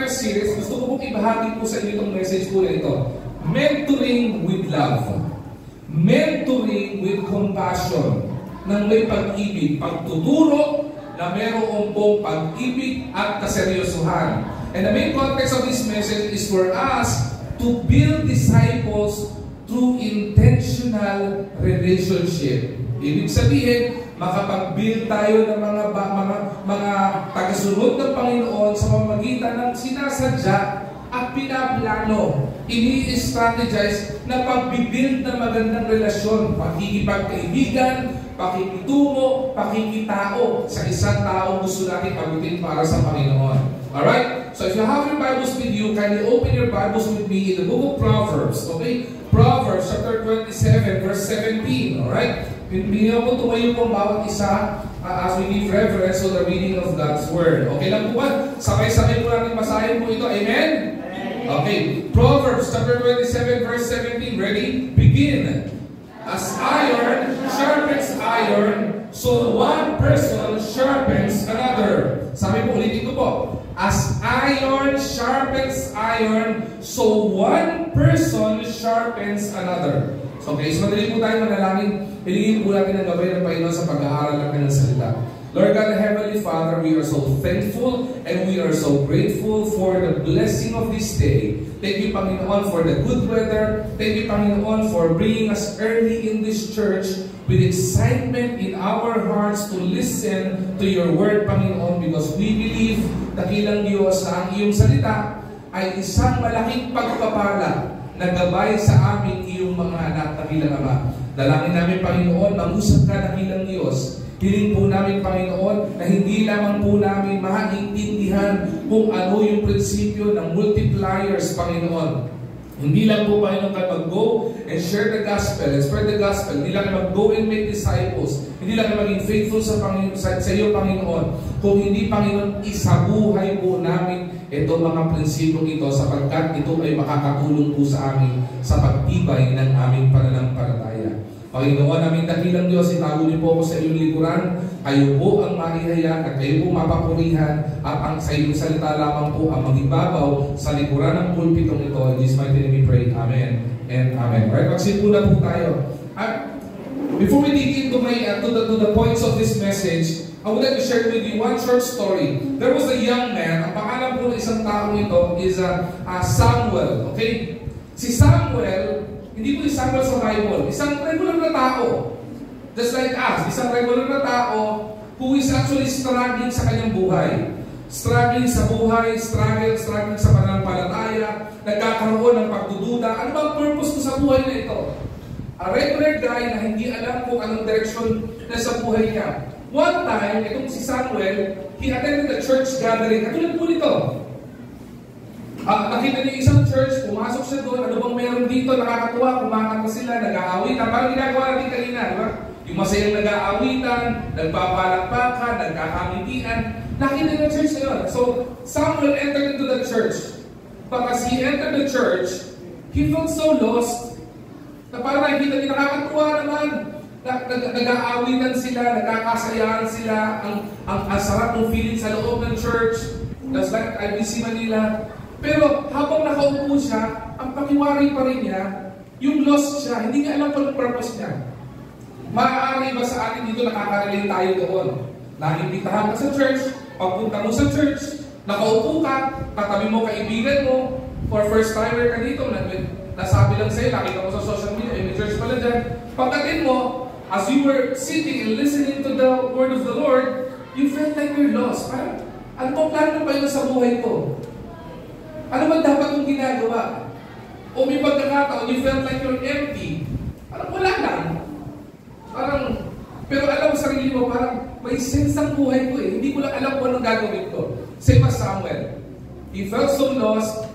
current series, gusto ko pong ibahagi po sa inyo itong message po na ito. Mentoring with love. Mentoring with compassion. Nang may pag-ibig, pagtuturo na mayroong pong pag-ibig at kaseryosohan. And the main context of this message is for us to build disciples through intentional relationship. Ibig sabihin, makapag-build tayo ng mga tagasunod ng Panginoon sa pamamagitan ng sinasadya at pinaplano, ini-strategize na pag-build ng magandang relasyon, pakikipagkaibigan, pakikitungo, pakikitao sa isang tao gusto natin pagutin para sa Panginoon. Alright? So if you have your Bibles with you, kindly open your Bibles with me in the book of Proverbs. Okay? Proverbs chapter 27 verse 17. Alright? Pinili ko tumayo po bawat isa as we give reverence to the reading of God's Word. Okay lang po ba? Sabay-sabay po natin basahin po ito. Amen? Okay. Proverbs chapter 27 verse 17. Ready? Begin. As iron sharpens iron, so one person sharpens another. Sabi po, ulitin ko po. As iron sharpens iron, so one person sharpens another. So, okay, so madali po tayo manalangin. Hilingin po natin ang gabay ng Panginoon sa pag-aaral ng Kanyang salita. Lord God, the Heavenly Father, we are so thankful and we are so grateful for the blessing of this day. Thank you, Panginoon, for the good weather. Thank you, Panginoon, for bringing us early in this church with excitement in our hearts to listen to your word, Panginoon, because we believe, dakilang Diyos, na ang iyong salita ay isang malaking pagpapala na gabay sa aming iyong mga anak, dakilang Ama. Dalangin namin, Panginoon, mag-usap ka, dakilang Diyos. Hiling po namin, Panginoon, na hindi lamang po namin maintindihan kung ano yung prinsipyo ng multipliers, Panginoon. Hindi lang po, Panginoon, kayo mag-go and share the gospel and spread the gospel. Hindi lang kayo mag-go and make disciples. Hindi lang kayo maging faithful sa iyo, Panginoon. Kung hindi, Panginoon, isabuhay po namin itong mga prinsipyo ito sapagkat ito ay makakatulong po sa amin sa pagtibay ng aming pananampalataya. Panginoon, aming dakilang Diyos, itago niyo po ako sa iyong likuran. Kayo po ang maihayag at kayo po mapapurihan at ang sa iyong salita lamang po ang magibabaw sa likuran ng pulpitong ito. In this mighty name we pray. Amen and Amen. Alright, magsimula po tayo. Before we dig into to the points of this message, I would like to share with you one short story. There was a young man, ang pangalan po ng isang tao ito is Samuel. Okay? Si Samuel, hindi po Samuel sa Bible, isang regular na tao. Just like us, isang regular na tao who is actually struggling sa kanyang buhay. Struggling sa buhay, struggling sa pananampalataya, nagkakaroon ng pagdududa. Ano bang purpose ko sa buhay na ito? A regular guy na hindi alam kung anong direction na sa buhay niya. One time, itong si Samuel, he attended a church gathering. Katulad po nito. Nakita niyo isang church, pumasok siya doon, ano bang meron dito, nakakatuwa, kumakanta sila, nag-aawitan. Parang ginagawa natin kanina, di ba? Yung masayang nag-aawitan, nagpapalakpakan, nagkakamitian. Nakita niyo yung church na yun. So, Samuel entered into the church. But as he entered the church, he felt so lost, na parang nakikita niyo, nakakatuwa naman. Nag-aawitan sila, nagkakasayahan sila, ang sarap ng feeling sa loob ng church. That's like IBC Manila. Pero habang nakaupo siya, ang pakiwari pa rin niya, yung lost siya, hindi niya alam kung anong purpose niya. Maaari ba sa atin dito nakaka-relate tayo doon? Naimbitahan ka sa church, pagpunta mo sa church, nakaupo ka, katabi mo kaibigan mo, or first timer ka dito, nasabi lang sa'yo, nakita mo sa social media, may church pala dyan. Pagdating mo, as you were sitting and listening to the word of the Lord, you felt like you're lost. Parang, ano pong plano pa yun sa buhay ko? Ano ba dapat kong ginagawa? O may pagkakataon, you felt like you're empty. Parang wala lang. Parang, pero alam mo sarili mo, parang may sense ang buhay ko eh. Hindi ko lang alam kung anong gagawin ko. Same as Samuel. He felt so lost.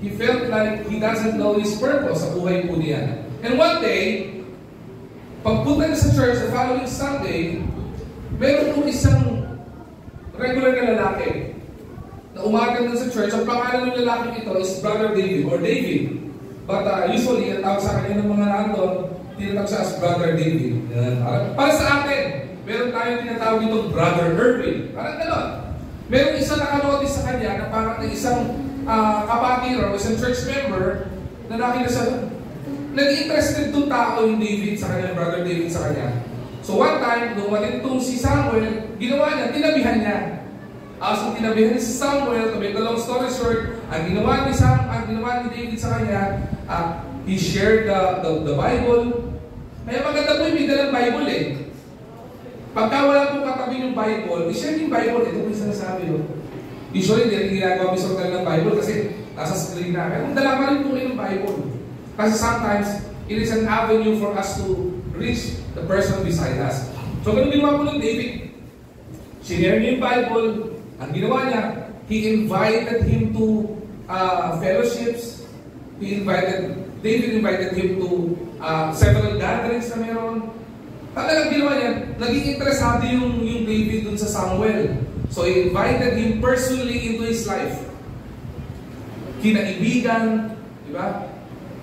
He felt like he doesn't know his purpose sa buhay po niya. And one day, pagpunta niya sa church, the following Sunday, meron po isang regular na lalaki na umaga din sa church. Ang pangalan ng lalaki ito is Brother David or David. But usually, ang tawag sa kanya ng mga nandun, tinatawag siya as Brother David. Para sa atin, meron tayong tinatawag itong Brother Irwin. Parang gano'n. Merong isang nakanotice sa kanya na parang isang kapatira o isang church member na nakita siya, nag-interested itong tao yung David sa kanya, brother David sa kanya. So one time, nung itong si Samuel, ginawa niya, tinabihan niya. So tinabihan niya si Samuel, to make a long story short, ang ginawa ni David sa kanya, he shared the Bible. Kaya maganda po yung may dalang Bible eh. Pagka wala pong katabi yung Bible, i-share yung Bible, ito po yung sinasabi no? Usually, hindi rin ginagawa mismo ng Bible kasi nasa screen na. Kaya kung dala ka rin po yung Bible. Kasi sometimes, it is an avenue for us to reach the person beside us. So, ganun ginawa po ng David. Sinare niya yung Bible. Ang ginawa niya, he invited him to fellowships. David invited him to several gatherings na meron. Talagang ginawa niya, naging interesado yung David dun sa Samuel. So he invited him personally into his life. Kinaibigan, di ba?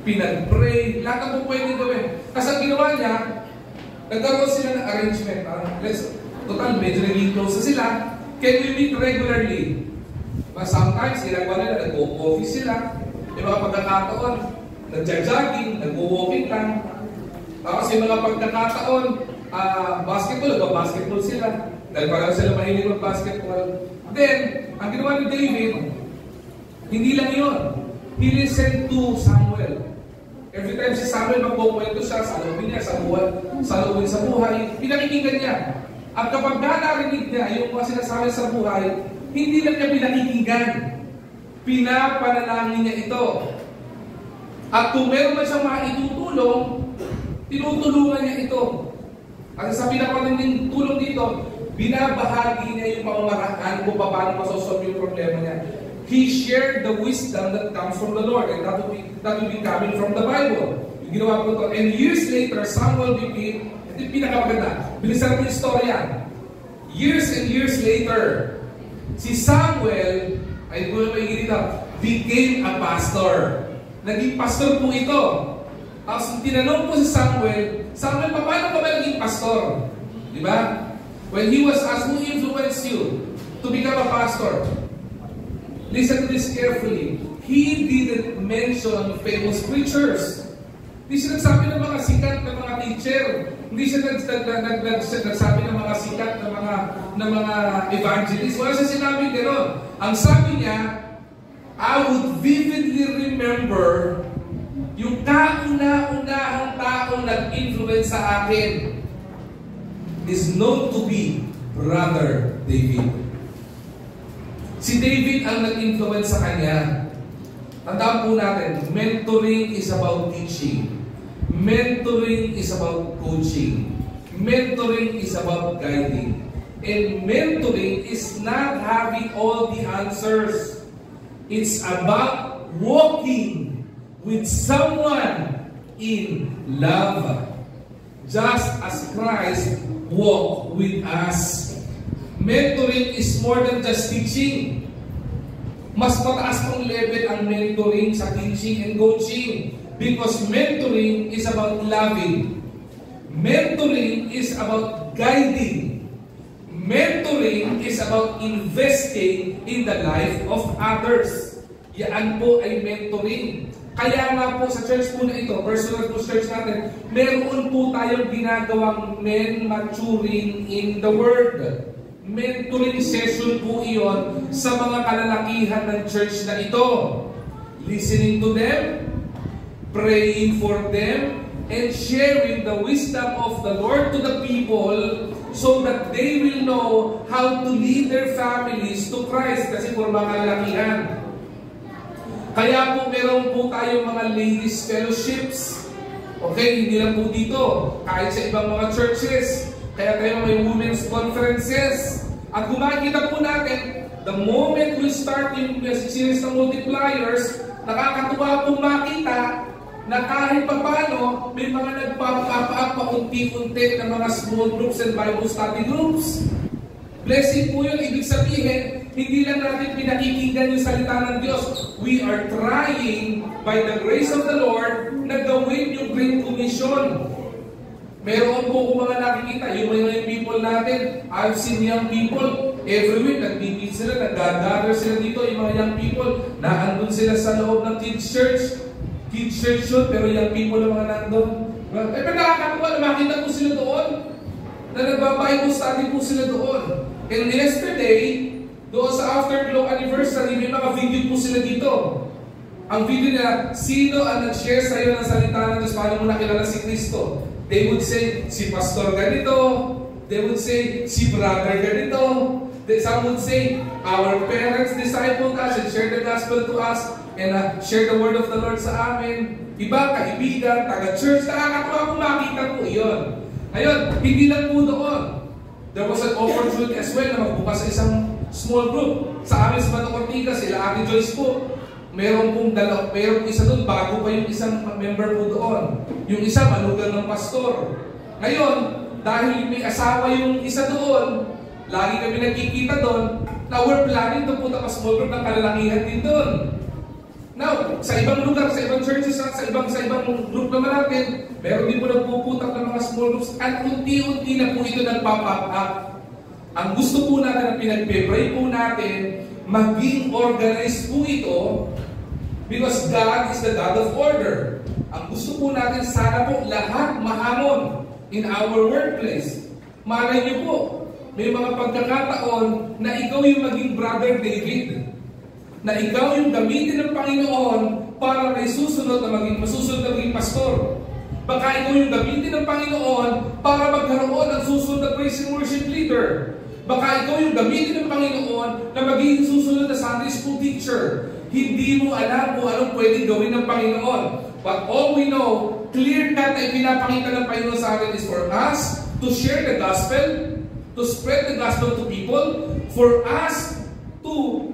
Pinag-pray, lahat ang po pwede gawin. Kasi ang ginawa niya, nagkaroon sila ng arrangement. Total, medyo naging close na sila. Can we meet regularly? But sometimes, ginagawa nila, nag-office sila. Yung mga pagkakataon, nag-jogging, nag-walking lang. Tapos yung mga pagkakataon, basketball sila. Dahil parang sila mahilig mag-basketball. Then, ang ginawa ni David, hindi lang yun. He listened to Samuel. Every time si Samuel magkukwento siya, salubin niya sa buhay, pinakikinggan niya. At kapag narinig niya yung mga sinasabi sa buhay, hindi lang niya pinakikinggan. Pinapanalangin niya ito. At kung meron man siyang maitutulong, tinutulungan niya ito. Kasi sa pinakamatinding tulong dito, binabahagi niya yung pamamaraan kung paano masosolve yung problema niya. He shared the wisdom that comes from the Lord, and that will be coming from the Bible. Yung ginawa ko ito. And years later, Samuel became, ito yung pinakamaganda, bilisan ko yung istorya. Years and years later, si Samuel, ay kung may ginita, became a pastor. Naging pastor po ito. Tapos tinanong po si Samuel, paano ka ba naging pastor? Di ba? When he was asked, who influenced you to become a pastor? Listen to this carefully. He didn't mention famous preachers. Hindi siya nagsabi ng mga sikat na mga teacher. Hindi siya nagsabi ng mga sikat na mga evangelists. Wala siya sinabi gano'n. Ang sabi niya, I would vividly remember yung kauna-unahang taong nag-influence sa akin is known to be Brother David. Si David ang nag-influence sa kanya. Tandaan po natin, mentoring is about teaching. Mentoring is about coaching. Mentoring is about guiding. And mentoring is not having all the answers. It's about walking with someone in love. Just as Christ walked with us. Mentoring is more than just teaching. Mas mataas pang level ang mentoring sa teaching and coaching. Because mentoring is about loving. Mentoring is about guiding. Mentoring is about investing in the life of others. Yan po ay mentoring. Kaya nga po sa church po na ito, personal po church natin, meron po tayong ginagawang men maturing in the Word. Mentoring session po iyon sa mga kalalakihan ng church na ito. Listening to them, praying for them, and sharing the wisdom of the Lord to the people so that they will know how to lead their families to Christ. Kasi po mga kalalakihan. Kaya po meron po tayong mga ladies fellowships. Okay, hindi lang po dito. Kahit sa ibang mga churches. Kaya tayo may women's conferences. At kung makikita po natin, the moment we start yung series ng multipliers, nakakatuwa po makita na kahit papano, may mga nagpapa-up paunti-unti ng mga small groups and Bible study groups. Blessing po yun. Ibig sabihin, hindi lang natin pinakikinggan yung salita ng Diyos. We are trying, by the grace of the Lord, na gawin yung Great Commission. Meron po kung mga nakikita, yung mga young people natin, I've seen young people, every week, nag-meet sila, nag-gather sila dito, yung mga young people, na andun sila sa loob ng kids church. Kids church yun, pero young people ang mga nandun. Pero nakakatawa na makita po sila doon, na nagbabible study po sila doon. And yesterday, doon sa Afterglow anniversary, may mga video po sila dito. Ang video nila, sino ang nag-share sa iyo ng salita ng Diyos, paano mo nakilala si Kristo? They would say, si pastor ganito. They would say, si brother ganito. Some would say, our parents discipled us and shared the gospel to us and shared the word of the Lord sa amin. Iba, kaibigan, taga-church, nakakatawa kung makita po iyon. Ayun, hindi lang po doon. There was an opportunity as well na magbukas sa isang small group. Sa amin sa Batang Ortigas, sila Ate Joyce po. Meron isa doon, bago pa yung isang member po doon. Yung isa, manugang ng pastor. Ngayon, dahil may asawa yung isa doon, lagi kami nagkikita doon, now we're planning to put up a small group ng kalalakihan din doon. Now, sa ibang lugar, sa ibang churches, sa ibang group naman natin, meron din po nagpuputak ng mga small groups at unti-unti na po ito nagpa-pop up. Ang gusto po natin, ang pinag-pray po natin, maging organized po ito because God is the God of order. Ang gusto po natin, sana po lahat mahamon in our workplace. Malay niyo po, may mga pagkakataon na ikaw yung maging Brother David. Na ikaw yung gamitin ng Panginoon para may masusunod na maging pastor. Baka ikaw yung gamitin ng Panginoon para magkaroon ng susunod na praise and worship leader. Baka ikaw yung gamitin ng Panginoon na magiging susunod na Sunday school teacher. Hindi mo alam kung anong pwedeng gawin ng Panginoon. But all we know, clear cut na ipinapakita ng Panginoon sa atin is for us to share the gospel, to spread the gospel to people, for us to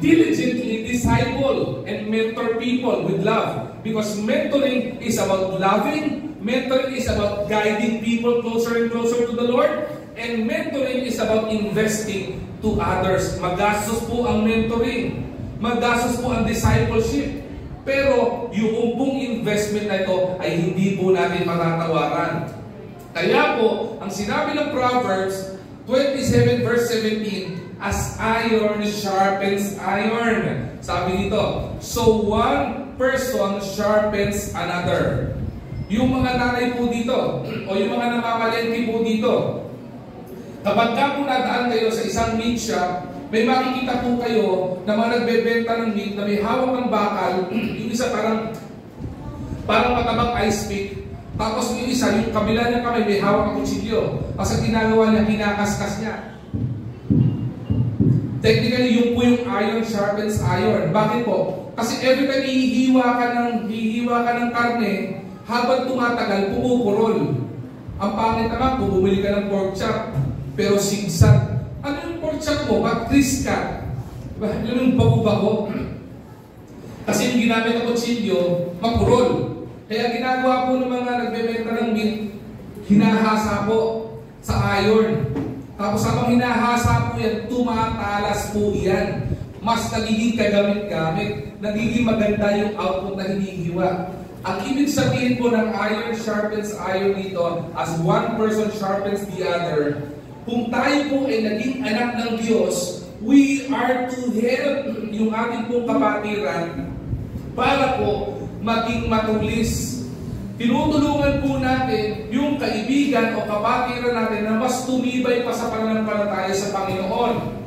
diligently disciple and mentor people with love. Because mentoring is about loving, mentoring is about guiding people closer and closer to the Lord, and mentoring is about investing to others. Magastos po ang mentoring, magastos po ang discipleship. Pero yung pong investment na ito ay hindi po natin matatawaran. Kaya po, ang sinabi ng Proverbs 27 verse 17, as iron sharpens iron. Sabi dito, so one person sharpens another. Yung mga nanay po dito, o yung mga namamalengke po dito, kapag ka po nadaan kayo sa isang meat shop, may makikita po kayo na mga nagbebenta ng meat na may hawak ng bakal, yung isa parang matabang ice pick, tapos yung isa, yung kabila niya kamay, may hawak ng kutsilyo. Kasi ginagawa niya, kinakaskas niya. Technically, yung po yung iron sharpens iron. Bakit po? Kasi every time hihiwa ka ng karne, habang tumatagal, pumupurol. Ang pangit naman, kung bumili ka ng pork chop, pero sigsag. Ano yung pork chop mo? Matris ka. Diba? Yung bago-bago. Kasi yung ginamit ng kutsilyo, mapurol. Kaya ginagawa po ng mga nagbebenta ng meat, hinahasa po sa iron. Tapos habang hinahasa po yan, tumatalas po yan. Mas nagiging kagamit-gamit. Nagiging maganda yung output na hinihiwa. Ang ibig sabihin po ng iron sharpens iron dito, as one person sharpens the other, kung tayo po ay naging anak ng Diyos, we are to help yung ating pong kapatiran para po maging matulis. Tinutulungan po natin yung kaibigan o kapatiran natin na mas tumibay pa sa pananampalataya sa Panginoon.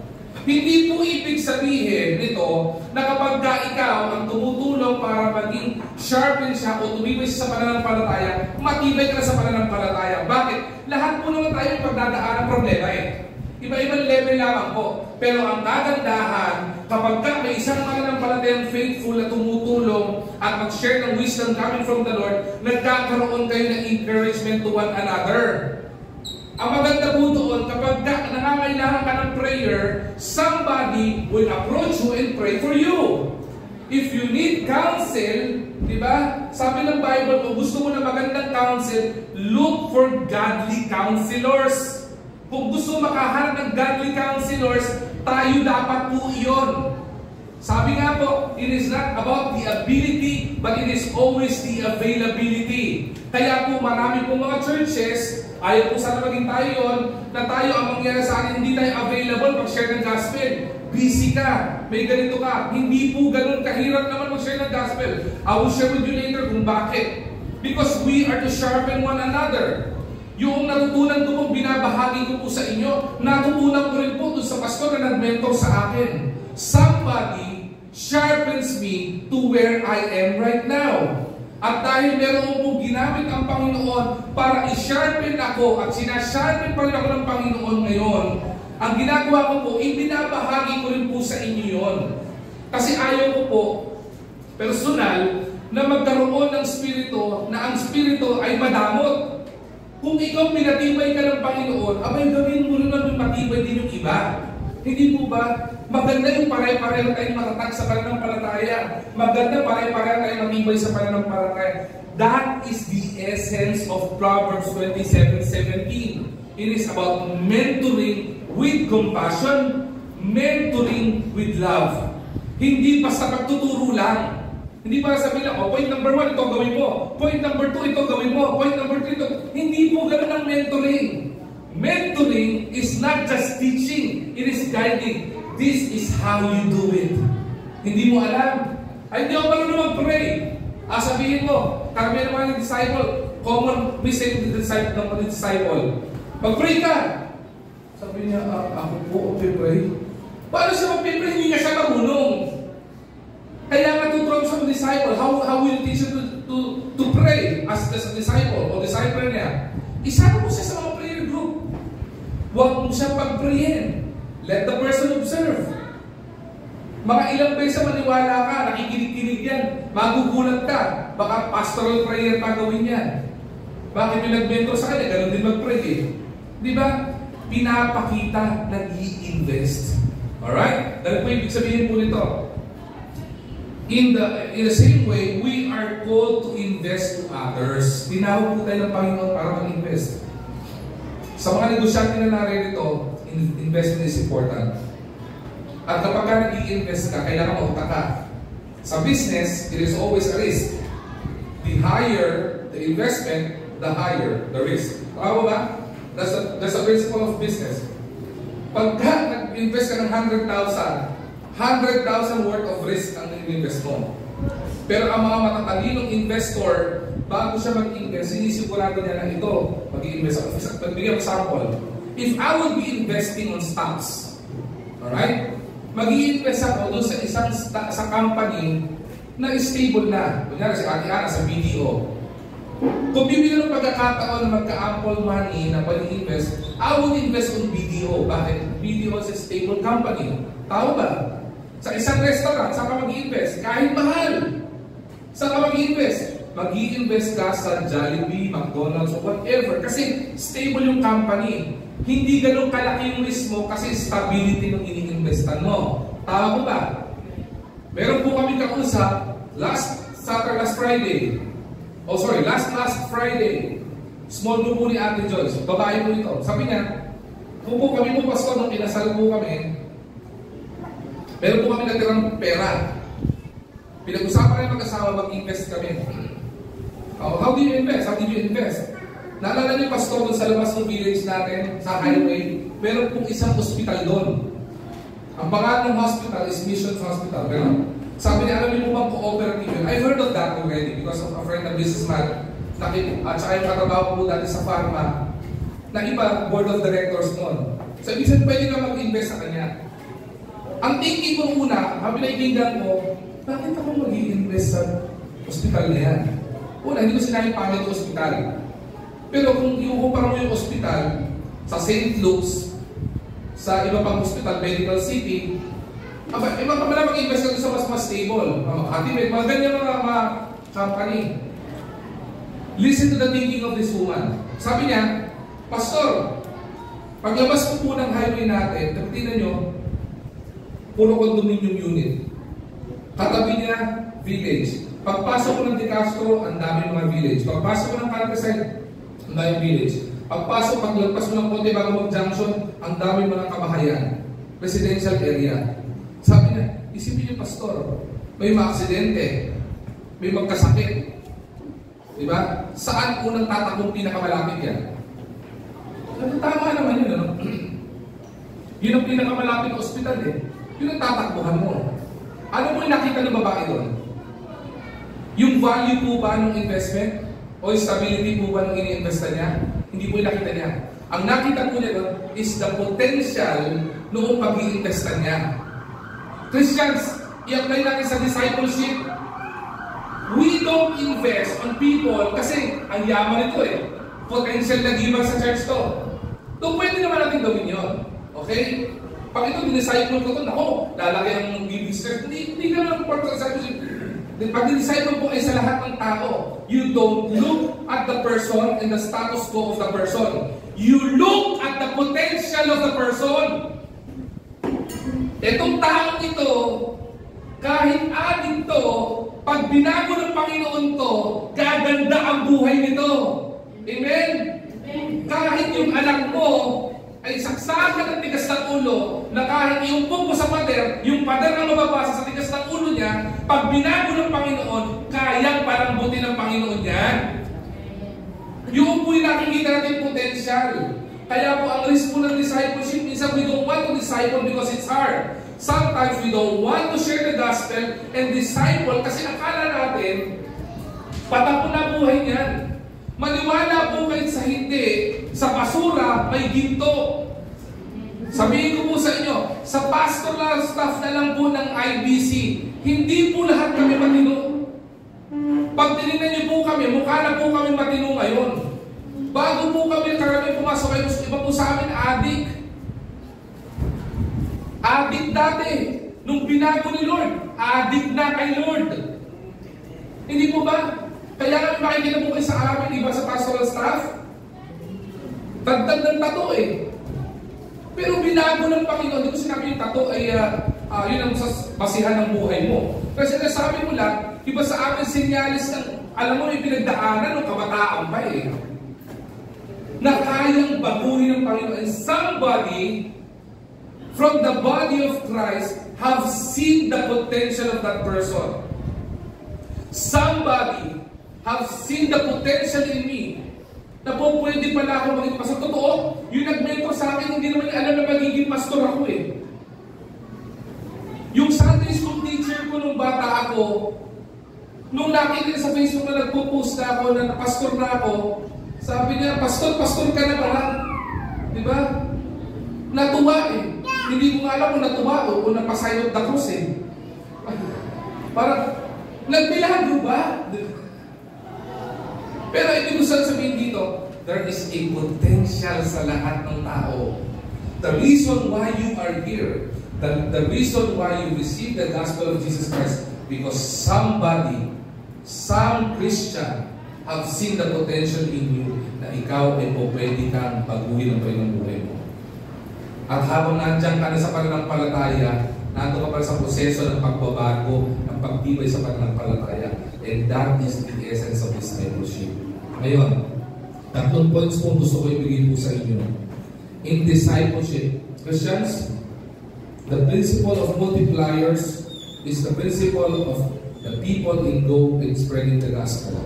Hindi po ibig sabihin nito na kapag ka ikaw ang tumutulong para maging sharpen siya o tumibay siya sa pananampalataya, matibay ka na sa pananampalataya. Bakit? Lahat po naman tayo pagdadaan ng problema eh. Iba-ibang level lamang po. Pero ang kagandahan, kapag ka may isang mananampalatayang faithful na tumutulong at mag-share ng wisdom coming from the Lord, nagkakaroon kayo ng encouragement to one another. Ang maganda po doon, kapag nangangailangan ka ng prayer, somebody will approach you and pray for you. If you need counsel, di ba? Sabi ng Bible, kung gusto mo na magandang counsel, look for godly counselors. Kung gusto makahanap ng godly counselors, tayo dapat po iyon. Sabi nga po, it is not about the ability, but it is always the availability. Kaya po marami pong mga churches, ayaw po sana maging tayo yun, na tayo ang mangyari sa atin, hindi tayo available mag-share ng gospel. Busy ka, may ganito ka. Hindi po ganun kahirap naman mag-share ng gospel. I will share with you later kung bakit. Because we are to sharpen one another. Yung natutunan ko po, binabahagi ko po sa inyo, natutunan ko rin po doon sa pastor na nag-mentor sa akin. Somebody sharpens me to where I am right now. At dahil meron po ginamit ang Panginoon para i-sharpen ako at sinasharpen pa rin ako ng Panginoon ngayon, ang ginagawa ko po, ibinabahagi ko rin po sa inyo yon. Kasi ayaw ko po, personal, na magkaroon ng spirito, na ang spirito ay madamot. Kung ikaw pinatibay ka ng Panginoon, abay gawin mo rin naman matibay din yung iba. Hindi po ba? Maganda yung pare-pareho tayong matatag sa pananampalataya. Maganda pare-pareho tayong matibay sa pananampalataya. That is the essence of Proverbs 27:17. It is about mentoring with compassion, mentoring with love. Hindi basta pagtuturo lang. Hindi para sabihin lang, oh, point number 1, ito gawin mo. Point number 2, ito gawin mo. Point number 3, ito. Hindi po ganun ang mentoring. Mentoring is not just teaching, it is guiding. This is how you do it. Hindi mo alam. Ay, hindi ako marunong mag-pray. Sabihin mo, karamihan naman ng disciple, common mistake ng disciple. Mag-pray ka. Sabi niya, ako po, mag-pray. Paano siya mag-pray? Hindi niya siya marunong. Kaya nga tuturo sa disciple, how will you teach him to pray as a disciple o disciple niya? Isama mo siya sa mga prayer group. Huwag mo siya pag-prayin. Let the person observe. Mga ilang beses maniwala ka, nakikinig-kinig yan, magugulat ka, baka pastoral prayer pa gawin yan. Bakit yung nag-mentor sa kanya, ganun din mag-pray eh. Di ba? Pinapakita, nag-i-invest. Alright? Dahil po ibig sabihin po nito. In the same way, we are called to invest to others. Tinawag po tayo ng Panginoon para mag-invest. Sa mga negosyante na naririto, investment is important. At kapag ka nag-i-invest ka, kailangan mautang ka. Sa business, it is always a risk. The higher the investment, the higher the risk. Tama ba? That's the principle of business. Pagka nag-invest ka ng 100,000 worth of risk ang invest mo. Pero ang mga matatalinong investor, bago siya mag-invest, sinisigurado niya na ito, mag-i-invest ako. Magbigyan example. If I would be investing on stocks, alright? Mag-i-invest ako doon sa company na stable na. Kunyari si Ate Ana sa BDO. Kung bibili ng pagkakataon na magka-ample money na pag-invest, I would invest on BDO. Bakit? BDO is a stable company. Tao ba? Sa isang restaurant, saan ka mag-i-invest? Kahit mahal. Saan ka mag-i-invest? Mag-i-invest ka sa Jollibee, McDonald's, o whatever. Kasi stable yung company. Hindi ganun kalaki yung risk mo kasi stability ng ini-investan mo. Tama ko ba? Meron po kami kausap last Friday. Last Friday. Small group po ni Ate Joyce. Babae po ito. Sabi niya, kung po kami po pastor, nung kinasal po kami, meron po kami natirang pera. Pinag-usapan rin mag-asawa, mag-invest kami. How do you invest? How did you invest? Naalala niyo, pastor, doon sa labas ng village natin, sa highway, meron pong isang hospital doon. Ang pangalan ng hospital is Mission Hospital. Pero sabi niya, alam niyo po bang cooperative yun? I've heard of that already because of a friend na businessman. At saka yung katrabaho po dati sa pharma, na iba, board of directors noon. So, ibig sabihin, pwede ka mag-invest sa kanya. Ang thinking ko una, habi na ibigyan ko, bakit ako mag-i-invest sa hospital na yan? Una, hindi ko sinabing pangit yung hospital. Pero kung iukumpara mo yung hospital sa St. Luke's, sa iba pang hospital, Medical City, iba pa pala mag-invest ka sa mas stable. Hatimed, mga ganyan mga company. Listen to the thinking of this woman. Sabi niya, Pastor, paglabas ko po ng highway natin, tingnan nyo, puro condominium unit. Katabi niya, village. Pagpasok ko ng De Castro, ang dami mga village. Pagpasok ko ng Countryside, ang dami village. Paglagpas mo ng Ponte Bagamog Junction, ang dami mga kabahayan. Residential area. Sabi niya, isipin niyo, Pastor, may mga aksidente, may magkasakit. Diba? Saan unang tatakbong pinakamalapit yan? Tama naman yun, ano? Yun ang pinakamalapit na ospital eh. Yun ang tatakbuhan mo. Ano mo yung nakita ng babae doon? Yung value po ba ng investment? O stability po ba ng ini-investa niya? Hindi po yung nakita niya. Ang nakita po niya doon is the potential noong pag-i-investa niya. Christians, i-apply natin sa discipleship. We don't invest on people kasi ang yaman ito eh. Potential na giver sa church to. So pwede naman natin gawin yun. Okay? Pag ito, dinisciple ko ito, nako, lalaki ang giving strength. Hindi ka lang part of discipleship. Pag disciple po ay sa lahat ng tao, you don't look at the person and the status quo of the person. You look at the potential of the person. Itong taong ito, kahit adik to, pag binago ng Panginoon to, gaganda ang buhay nito. Amen? Kahit yung anak mo ay saksakan ng tigas ng ulo, na kahit iumpog mo sa pader, yung pader na mababasa sa tigas ng ulo niya, pag binago ng Panginoon, kayang palambutin ng Panginoon yan. Yung po yung nakikita natin potential. Kaya po ang risk po ng discipleship, minsan we don't want to disciple because it's hard. Sometimes we don't want to share the gospel and disciple kasi akala natin, patapon na buhay niyan. Maniwala po kayo sa hindi, sa basura may ginto. Sabihin ko po sa inyo, sa pastoral staff na lang po ng IBC, hindi po lahat kami matino. Pag tinignan niyo po kami, mukha na po kami matino ngayon. Bago po kami karami pumasok kayo, iba po sa amin, adik. Adik dati. Nung binago ni Lord, adik na kay Lord. Hindi po ba? Kaya kami makikita po kayo sa amin, iba sa pastoral staff. Tagtag ng tato eh. Pero binago ng Panginoon, hindi ko sinabi yung tato ay yun ang basihan ng buhay mo. Kasi nasabi mo lang, iba sa amin sinyalis ng, alam mo, yung pinagdaanan ng kabataan pa eh. Na kayang baguhin ng Panginoon. And somebody from the body of Christ have seen the potential of that person. Somebody have seen the potential in me na po pwede pala ako maging pastor. Totoo, yung nag-mentor sa akin, hindi naman alam na magiging pastor ako eh. Yung Sunday school teacher ko nung bata ako, nung nakita sa Facebook na nagpo-post na ako na pastor na ako, sabi niya, pastor ka na ba? Diba? Natuwa eh. Hindi ko nga alam kung natuwa o napasayot the cross eh. Parang, nagbilago ba? Pero hindi ko sabihin dito, there is a potential sa lahat ng tao. The reason why you are here, the reason why you receive the gospel of Jesus Christ, because somebody, some Christian, have seen the potential in you na ikaw ay pwede kang baguhin ang Panginoong buhay mo. At habang nandiyan ka na sa pananampalataya, nandun ka pa sa proseso ng pagbabago, ng pagtibay sa pananampalataya. And that is the essence of discipleship. Ngayon, 3 points po gusto ko ibigay po sa inyo. In discipleship, Christians, the principle of multipliers is the principle of the people in go in spreading the gospel.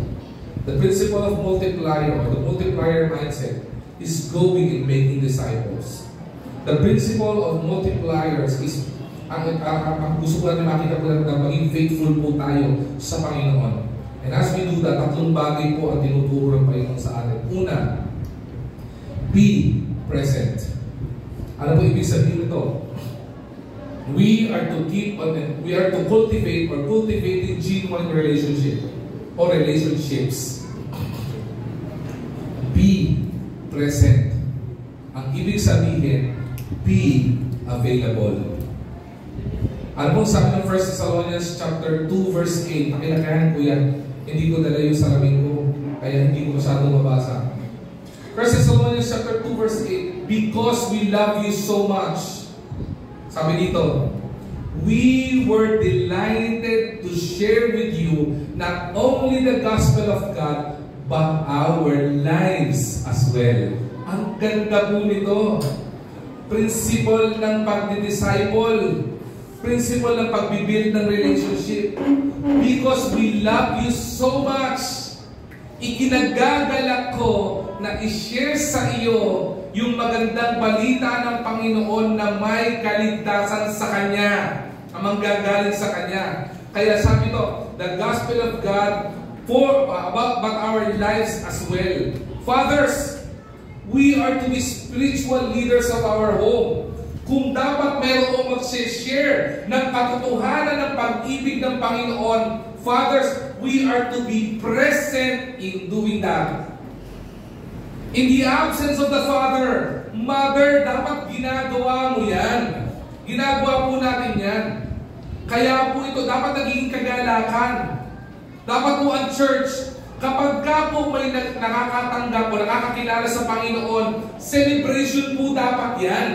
The principle of multiplier or the multiplier mindset is going and making disciples. The principle of multipliers is ang gusto ko natin makita po na maging faithful po tayo sa Panginoon. And as we do that, 3 bagay po ang tinuturo ng Panginoon sa atin. Una, be present. Ano po ibig sabihin ito? We are to cultivate or cultivating genuine relationship or relationships. Be present. Ang ibig sabihin, be available. Ano pong sabi ng 1 Thessalonians chapter 2 verse 8? Nakilakahan ko yan. Hindi ko dala yung salamin ko, kaya hindi ko masyadong mabasa. 1 Thessalonians chapter 2 verse 8, because we love you so much. Sabi dito, we were delighted to share with you not only the gospel of God, but our lives as well. Ang ganda po nito. Principle ng pagdi-disciple. Principle ng pagbibuild ng relationship. Because we love you so much. Ikinagagalak ko na i-share sa iyo yung magandang balita ng Panginoon na may kaligtasan sa Kanya, ang manggagaling sa Kanya. Kaya sabi ito, the gospel of God about our lives as well. Fathers, we are to be spiritual leaders of our home. Kung dapat mayroong mag-share ng katotohanan ng pag-ibig ng Panginoon, fathers, we are to be present in doing that. In the absence of the father, mother, dapat ginagawa mo yan. Ginagawa po natin yan. Kaya po ito dapat naging kagalakan. Dapat po ang church, kapag ka po may nakakatanggap o nakakakilala sa Panginoon, celebration po dapat yan.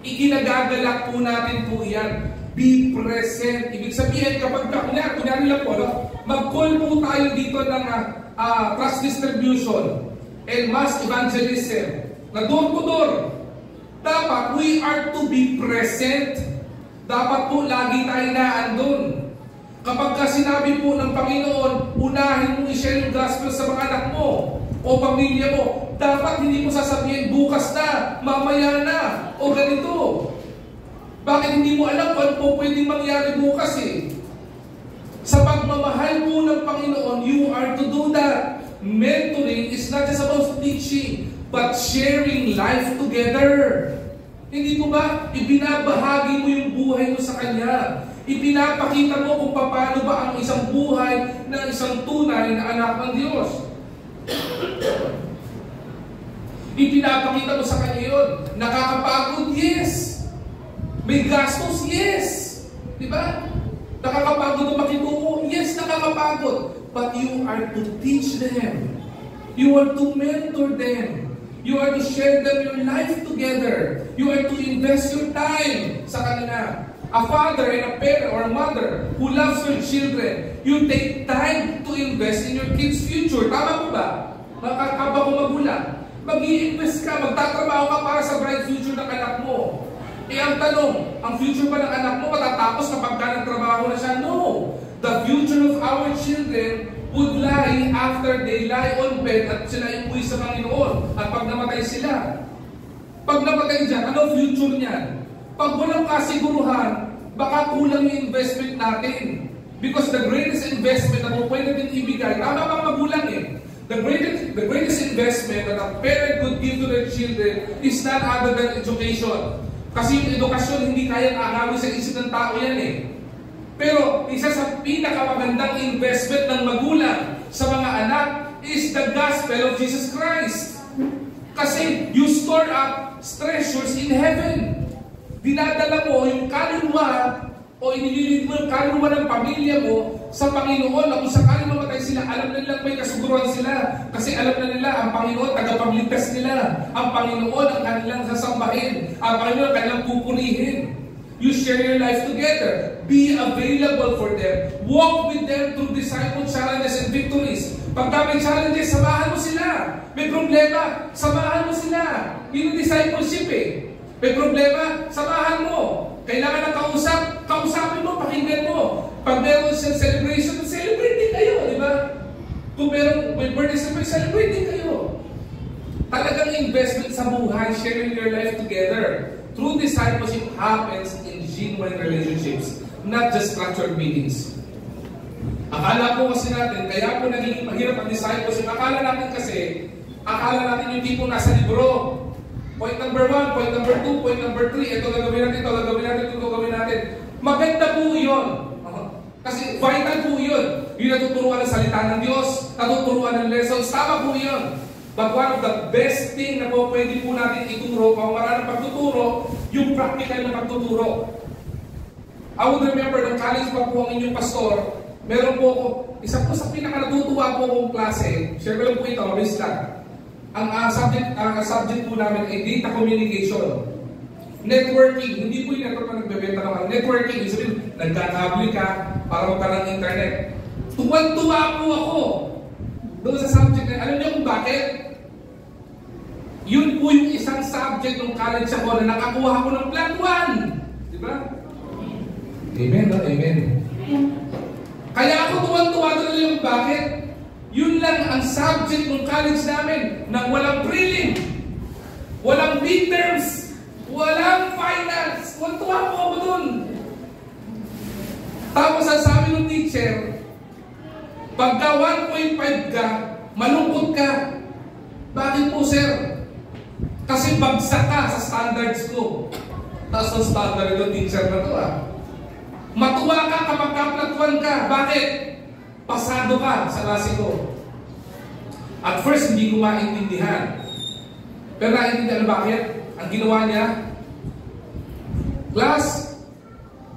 Ikinagagalak po natin po yan. Be present. Ibig sabihin, kapag kunyari lang po, mag-call po tayo dito ng trust distribution and mass evangelism na door to door. Dapat we are to be present. Dapat po lagi tayo naandun. Kapag sinabi po ng Panginoon, unahin mo i-share yung gospel sa mga anak mo o pamilya mo, dapat hindi mo sasabihin bukas na, mamaya na, o ganito. Bakit hindi mo alam kung ano po pwedeng mangyari bukas eh? Sa pagmamahal po ng Panginoon, you are to do that. Mentoring is not just about teaching, but sharing life together. Hindi ko ba ibinabahagi mo yung buhay mo sa Kanya? Ipinapakita mo kung paano ba ang isang buhay ng isang tunay na anak ng Diyos. Ipinapakita mo sa Kanya yun. Nakakapagod? Yes. May gastos? Yes. Diba? Nakakapagod na makitungo? Yes, nakakapagod. But you are to teach them. You are to mentor them. You are to share them your life together. You are to invest your time sa kanila. A father and a parent or a mother who loves your children, you take time to invest in your kids' future. Tama mo ba? Makakaba ko magulang. Mag-i-invest ka, magtatrabaho ka para sa bright future ng anak mo. Eh ang tanong, ang future ba ng anak mo matatapos kapag ka nagtrabaho na siya? No! The future of our children would lie after they lie on bed at sila iuwi sa Panginoon at pag namatay sila. Pag namatay dyan, ano future niyan? Pag walang kasiguruhan, baka kulang yung investment natin. Because the greatest investment na kung pwede din ibigay, tama bang magulang eh? The greatest investment that a parent could give to their children is not other than education. Kasi yung edukasyon hindi kayang aagawin sa isip ng tao yan eh. Pero isa sa pinakamagandang investment ng magulang sa mga anak is the gospel of Jesus Christ. Kasi you store up treasures in heaven. Dinadala mo yung kaluluwa o inililid mo yung kaluluwa ng pamilya mo sa Panginoon na kung sakaling mamatay sila, alam na nilang may kasuguruhan sila. Kasi alam na nila ang Panginoon, tagapagligtas nila. Ang Panginoon ang kanilang sasambahin. Ang Panginoon ang kanilang pupurihin. You share your life together. Be available for them. Walk with them through disciple challenges and victories. Pagka may challenges, samahan mo sila. May problema, samahan mo sila. Yun yung discipleship eh. May problema, samahan mo. Kailangan ng kausapin mo, pakinggan mo. Pag meron siyang celebration, celebrate din kayo, di ba? Kung meron may birthday celebration, celebrate din kayo. Talagang investment sa buhay, sharing your life together. True discipleship happens in genuine relationships, not just structured meetings. Akala po kasi natin, kaya po naging mahirap ang discipleship. Akala natin yung tipong nasa libro. Point number 1, point number 2, point number 3, ito gagawin natin, ito gagawin natin, ito gagawin natin. Maganda po yun. Kasi vital po yun. Yung natuturuan ng salita ng Diyos, natuturuan ng lessons, tama po yun. But one of the best thing na po pwede po natin ituro, pamamaraan ng pagtuturo, yung practical na pagtuturo. I would remember, nung college pa po ang inyong pastor, meron po ako, isa po sa pinaka-natutuwa po akong klase, share ko lang po ito, mabilis lang. Ang subject po namin ay data communication. Networking, hindi po yung network na nagbebenta naman. Networking, ibig sabihin, nagkakabli ka para magkaroon ng internet. Tuwan-tuwa po ako doon sa subject na, alam niyo kung bakit? Yun po yung isang subject ng college ako na nakakuha ko ng Plan 1. Di ba? Amen, no? Amen. Kaya ako tuwan-tuwa doon yung bakit? Yun lang ang subject ng college namin, nang walang prelim, walang midterms, walang finals. Tuwa po ako dun. Tapos ang sabi ng teacher, pagka 1.5 ka, malungkot ka. Bakit po, sir? Kasi bagsak ka sa standards ko. Tapos ang standard ng teacher na to, matuwa ka kapag kaplatuan ka. Bakit? Pasado ka sa klase ko. At first, hindi ko maintindihan. Pero naiintindihan bakit? Ang ginawa niya, class,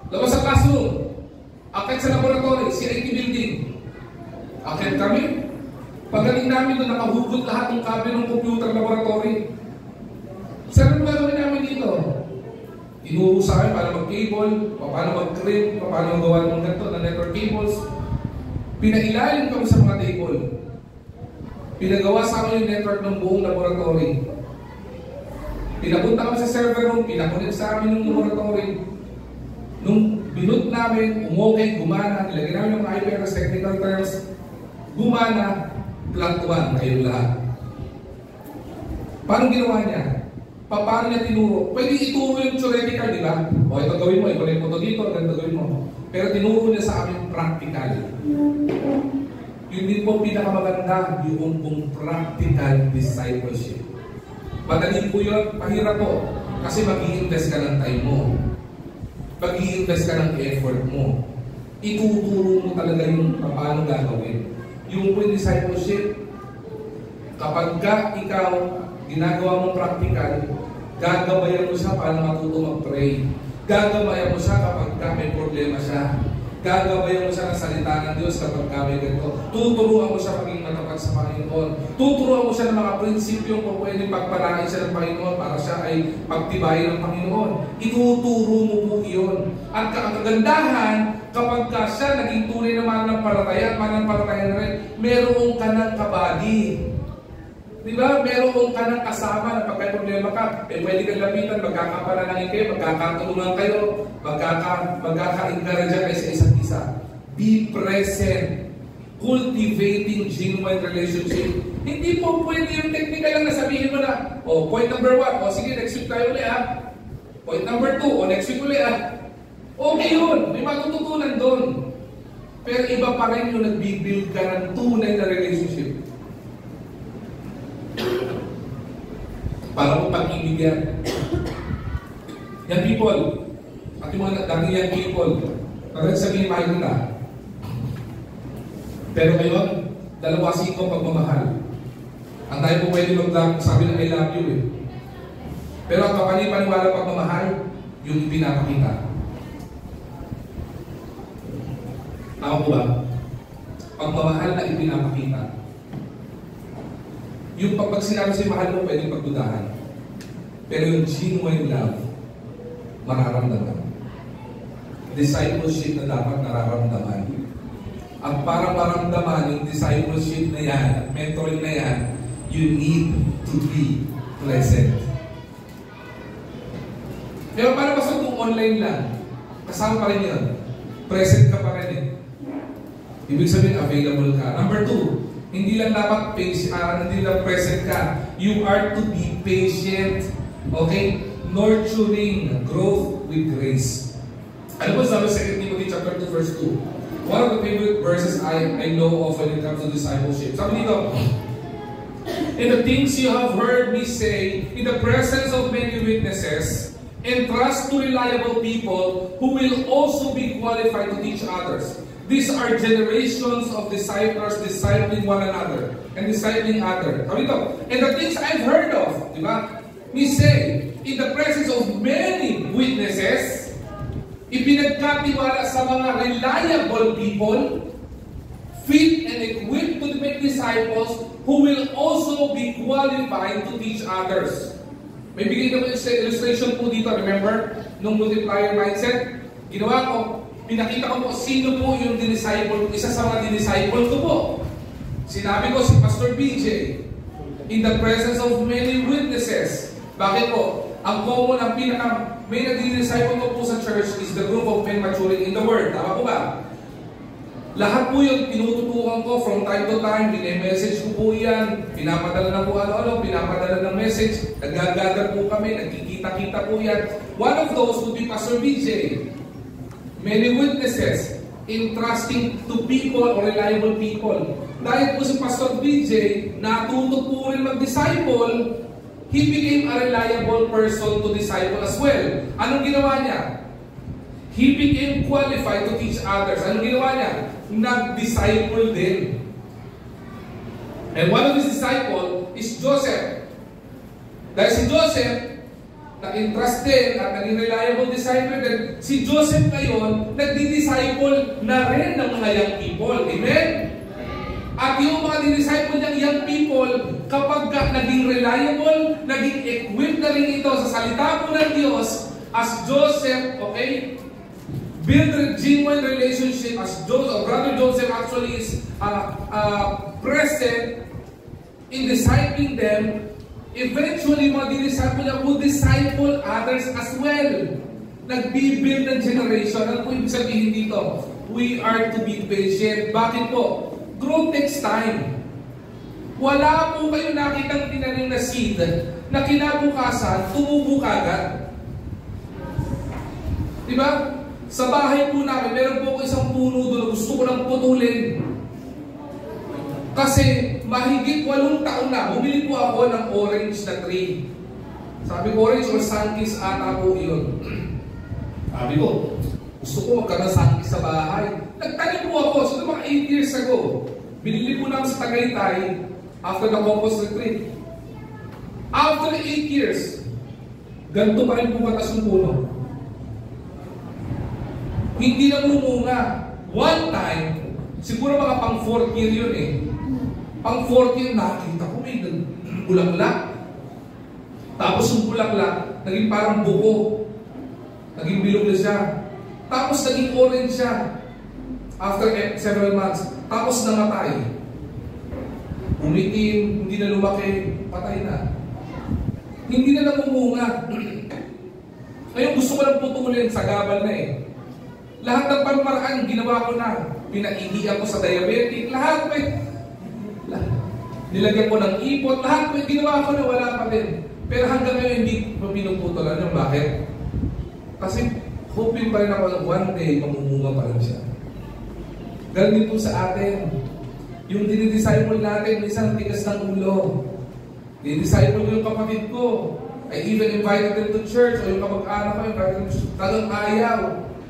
labas sa classroom, akit sa laboratory, CIT building. Akit kami. Pagaling namin doon, nakahugot lahat ng kable ng computer laboratory. Sir, ano gagawin namin dito? Tinuro sa akin paano mag-cable, paano mag-crimp, paano magawa ng ganito na network cables. Pinailalim kami sa mga table. Pinagawa sa amin yung network ng buong laboratory. Pinapunta kami sa server room, pinakunin sa amin yung laboratory. Nung binut namin, umokay, gumana, nilagyan namin yung mga IP address, technical terms, gumana, plat 1 kayong lahat. Paano ginawa niya? Paano niya tinuro? Pwede ituro yung theoretical, di ba? O ito gawin mo, i-connect mo ito dito, ganito gawin mo. Pero tinuro niya sa amin practical. Yun din po pinakamaganda, yung pong practical discipleship. Madali po yun, pahirap po. Kasi mag-i-invest ka ng time mo. Mag-i-invest ka ng effort mo. Ituturo mo talaga yung paano gagawin. Yung po discipleship, kapag ka ikaw ginagawa mong practical, gagabayan mo siya para matuto mag-pray. Gagabayan mo siya kapag ka may problema siya. Gagabayan mo siya ng salita ng Diyos kapag ka may ganito. Tuturuan mo siya maging matapat sa Panginoon. Tuturuan mo siya ng mga prinsipyong kung pwedeng pagpalain siya ng Panginoon para siya ay pagtibayin ng Panginoon. Ituturo mo po iyon. At ang kagandahan, kapag ka siya naging tunay na mananampalataya at mananampalataya na rin, meron ka ng kabady. Diba? Meron ka ng kasama na pagka problema ka, pwede kang lapitan, magkakapanalangin kayo, magkakatulungan kayo, magkaka-encourage kayo sa isa't isa. Be present. Cultivating genuine relationship. Hindi po pwede yung technical lang na sabihin mo na, point number 1, sige, next week tayo ulit Point number 2, next week ulit Okay yun, may matututunan doon. Pero iba pa rin yung nagbibuild ka ng tunay na relationship. Para mo pag-ibig yan. Young people, at yung mga dating young people, parang sabihin mahal na. Pero ngayon, dalawasin ko pagmamahal. Ang tayo po pwede sabi na I love you Pero ang kapani-paniwala pagmamahal, yung pinapakita. Tama po ba? Pagmamahal na ipinapakita. Yung pag sinabi sa'yo mahal mo, pwedeng pagdudahan. Pero yung genuine love, mararamdaman. Discipleship na dapat nararamdaman. At para maramdaman yung discipleship na yan, mentoring na yan, you need to be present. Pero para basta kung online lang, kasama pa rin yun. Present ka pa rin Ibig sabihin, available ka. Number 2, hindi lang dapat hindi lang present ka. You are to be patient. Okay? Nurturing growth with grace. Ano po sabi sa 2 Timothy chapter 2 verse 2? One of the favorite verses I know of when it comes to discipleship. Sabi dito, "In the things you have heard me say, in the presence of many witnesses, entrust to reliable people who will also be qualified to teach others. These are generations of disciples discipling one another and discipling others." Sabi dito, "And the things I've heard of," di ba? Me say, in the presence of many witnesses, ipinagkatiwala sa mga reliable people, fit and equipped to make disciples who will also be qualified to teach others. May bigay naman illustration po dito, remember? Nung multiplier mindset, ginawa ko, pinakita ko po sino po yung disciple, isa sa mga disciple ko po. Sinabi ko si Pastor BJ, in the presence of many witnesses. Bakit po? Ang common, ang may nagdi-disciple ko po sa church is the group of men maturing in the Word. Tama po ba? Lahat po yun, tinututukan ko from time to time, message ko po yan, pinapadala na po pinapadala ng message, nag-gather po kami, nagkikita-kita po yan. One of those would be Pastor BJ. Many witnesses in trusting to people or reliable people. Dahil po si Pastor BJ, natuto po rin mag-disciple, he became a reliable person to disciple as well. Anong ginawa niya? He became qualified to teach others. Anong ginawa niya? Nag-disciple din. And one of his disciples is Joseph. Dahil si Joseph, na-entrusted at naging reliable disciple din, si Joseph ngayon, nagdi-disciple na rin ng mga young people. Amen? At yung mga di-disciple niyang young people, kapag naging reliable, naging equipped na rin ito sa salita po ng Diyos, as Joseph, okay, build a genuine relationship as Joseph, Brother Joseph actually is present in discipling them. Eventually, mga disciple niya would disciple others as well. Nagbibuild ng generation. Ano po ibig sabihin dito? We are to be patient. Bakit po? Growth takes time. Wala po kayo nakitang tinanim na seed na kinabukasan, tumubo kagad. Diba? Sa bahay po namin, meron po ako isang puno doon na gusto ko lang putulin. Kasi mahigit 8 taon na, bumili po ako ng orange na tree. Sabi ko, orange or sunkist ata po yun. Sabi ko, gusto ko magkaroon ng sunkist sa bahay. Nagtanim po ako, so mga 8 years ago. Binili po namin sa Tagaytay after the compost retreat. After 8 years, ganito pa rin po katas yung puno. Hindi na lumunga. One time, siguro mga pang 4th year yun eh. Pang 4th year, nakita ko may bulaklak. Tapos yung bulaklak, naging parang buko. Naging bilog na siya. Tapos naging orange siya. After several months. Tapos namatay. Umitim, hindi na lumaki, patay na. Hindi na namumunga. Ngayon gusto ko lang putulin, sagabal na eh. Lahat ng pagmaraan, ginawa ko na. Pinaihiyan ko sa diabetic, lahat pa eh. Nilagyan ko ng ipot, lahat pa eh. Ginawa ko na, wala pa din. Pero hanggang ngayon, hindi ko pinuputulan yung bakit? Kasi hoping pa rin ako na one day, mamumunga pa rin siya. Ganun din po sa atin. Yung dinidisciple natin, isang tigas ng ulo. Dinidisciple ko yung kapatid ko. I even invited them to church, o yung kapag-anak ko, invited them to church. Tagang ayaw.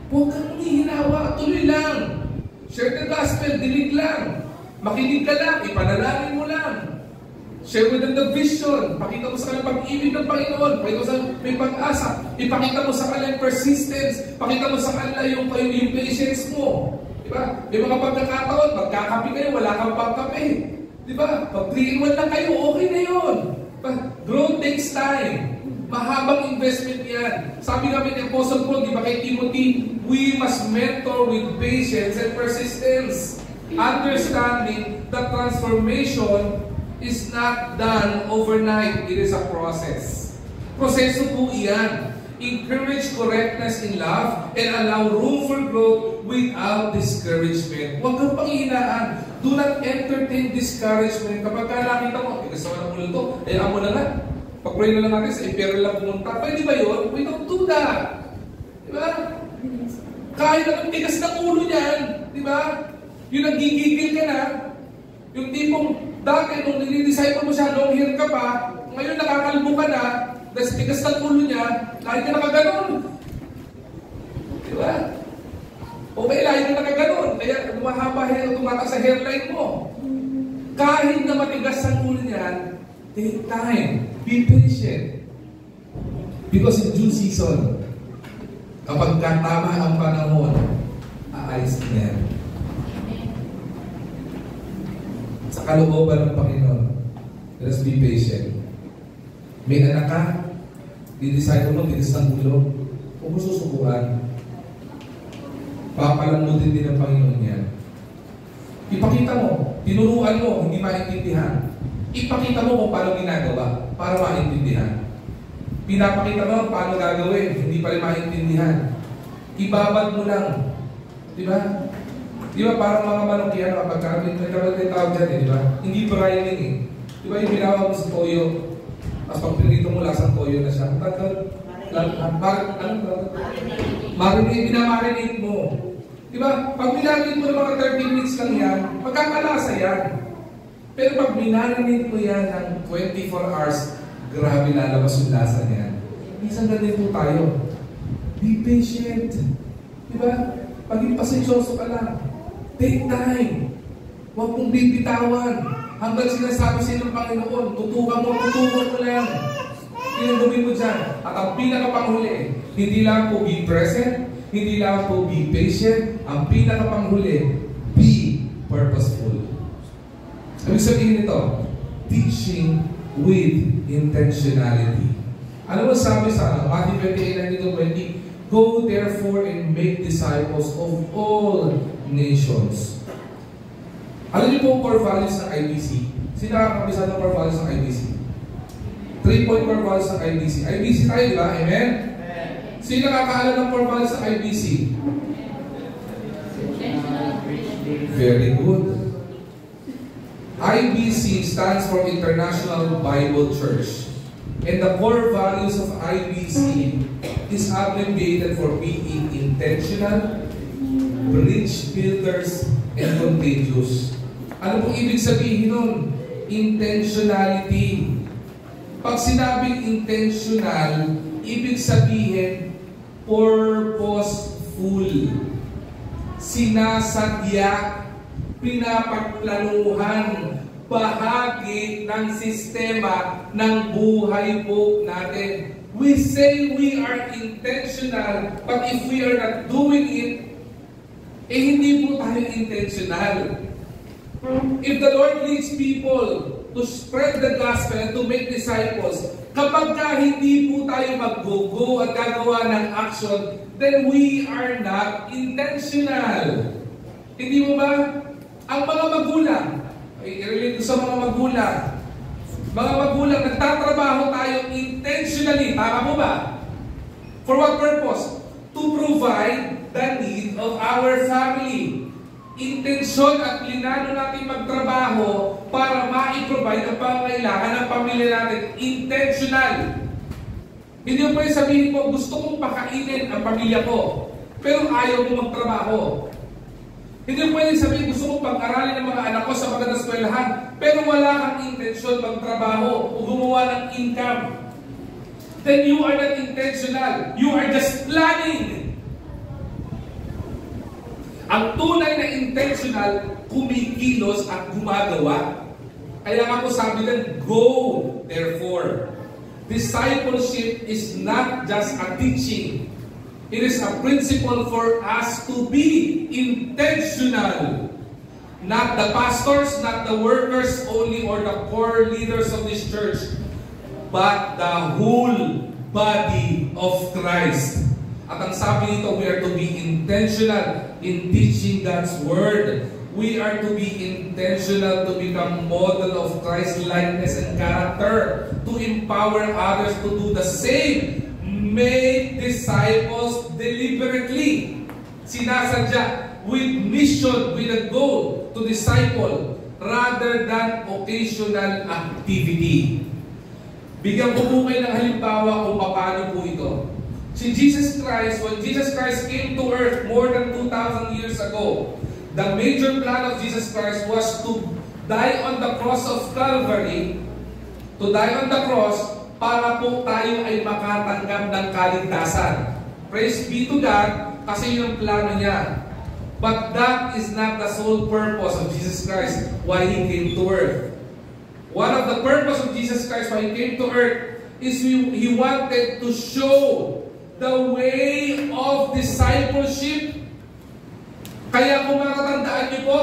Huwag kang hihinawa, tuloy lang. Share the gospel, dinig lang. Makinig ka lang, ipanalangin mo lang. Share with them the vision. Pakita mo sa kanila pag-ibig ng Panginoon. Pakita mo sa may pag-asa. Ipakita mo sa kanila yung persistence. Pakita mo sa kanila yung patience mo. Diba? May mga pagkakataon, magkakape kayo, wala kang pagkape. Diba? Pag 3-in-1 lang kayo, okay na yun. Growth takes time. Mahabang investment yan. Sabi namin ni Apostle Paul, di ba kay Timothy, we must mentor with patience and persistence. Understanding that transformation is not done overnight. It is a process. Proseso po iyan. Encourage correctness in love and allow room for growth without discouragement. Huwag kang panghihinaan. Do not entertain discouragement. Kapag nakita mo, gusto ko ng ulo to, amo na nga. Pag-pray na lang natin sa imperial lang pumunta. Pwede ba yun? We don't do that. Diba? Kahit ang tigas ng ulo niyan, diba? Yung nagigigil ka na, yung tipong dati nung nilidisciple mo siya, long hair ka pa, ngayon nakakalbo ka na, dahil tigas ng ulo niya, kahit ka nakaganon. Diba? O may lahi ka nakaganon, kaya lumahaba hair, tumatak sa hairline mo. Kahit na matigas ang ulo niyan, take time. Be patient. Because in due season, kapag tama ang panahon, aalis niya. Sa kalooban ng Panginoon, let us be patient. May anak ka, di-decide mo, tinis ng ulo, huwag mo susubukan. Papalamutin din ng Panginoon yan. Ipakita mo, tinuruan mo, hindi maintindihan. Ipakita mo kung paano ginagawa para maintindihan. Pinapakita mo paano gagawin, hindi pa rin maintindihan. Ibabad mo lang. Diba? Di ba parang mga manukian kapag kami, may tawag dyan di ba? Hindi brining eh. Di ba yung binawa mo sa toyo, tapos pag pinito mo lasang toyo na siya. Marinate, binamarinate mo. Di ba? Pag binamarinate mo ng mga 30 minutes lang yan, magkakalasa yan. Pero pag binamarinate mo yan ng 24 hours, grabe lalabas yung lasa niyan. Minsan ganito tayo. Be patient. Di ba? Paging pasensyoso ka lang. Take time. Huwag mong bibitawan. Hanggang sinasabi sa'yo ng Panginoon, tutukan mo lang. Pinagawin mo dyan. At ang pinakapanghuli, hindi lang po be present, hindi lang po be patient, ang pinakapanghuli, be purposeful. Ibig sabihin nito, teaching with intentionality. Ano mo sabi sa Matthew 28:19-20? Go therefore and make disciples of all nations. Alam niyo po core values ng IBC? Sino nakakabisa ng core values ng IBC? 3-point core values ng IBC. IBC tayo, di ba? Amen? Sino nakakaalam ng core values ng IBC? Very good. IBC stands for International Bible Church. And the core values of IBC is abbreviated for being intentional, bridge builders, and contagious. Ano pong ibig sabihin nun? Intentionality. Pag sinabing intentional, ibig sabihin purposeful. Sinasadya, pinapagplanuhan, bahagi ng sistema ng buhay po natin. We say we are intentional, but if we are not doing it, hindi po tayo intentional. If the Lord leads people to spread the gospel and to make disciples, kapag ka hindi po tayo mag-go at gagawa ng action, then we are not intentional. Hindi mo ba? Ang mga magulang, i-relate sa mga magulang. Mga magulang, nagtatrabaho tayo intentionally. Tama mo ba? For what purpose? To provide the need of our family. Intensyon at plinano natin magtrabaho para ma-provide ang pangangailangan ng pamilya natin. Intentional. Hindi mo pwede sabihin mo, gusto kong pakainin ang pamilya ko, pero ayaw mo magtrabaho. Hindi mo pwede sabihin, gusto kong pag-aralin ng mga anak ko sa magandang eskwelahan, pero wala kang intensyon magtrabaho o gumawa ng income. Then you are not intentional. You are just planning. Ang tunay na intentional, kumikilos at gumagawa. Kaya nga po sabi din, go, therefore. Discipleship is not just a teaching. It is a principle for us to be intentional. Not the pastors, not the workers only, or the core leaders of this church, but the whole body of Christ. At ang sabi nito, we are to be intentional in teaching God's Word. We are to be intentional to become model of Christ's likeness and character, to empower others to do the same. Make disciples deliberately. Sinasadya, with mission, with a goal to disciple, rather than occasional activity. Bigyan ko po kayo ng halimbawa kung paano po ito. Si Jesus Christ, when Jesus Christ came to earth more than 2,000 years ago, the major plan of Jesus Christ was to die on the cross of Calvary, to die on the cross, para po tayo ay makatanggap ng kaligtasan. Praise be to God, kasi yun ang plano niya. But that is not the sole purpose of Jesus Christ, why He came to earth. One of the purpose of Jesus Christ why He came to earth is He wanted to show the way of discipleship. Kaya kung makatandaan niyo po,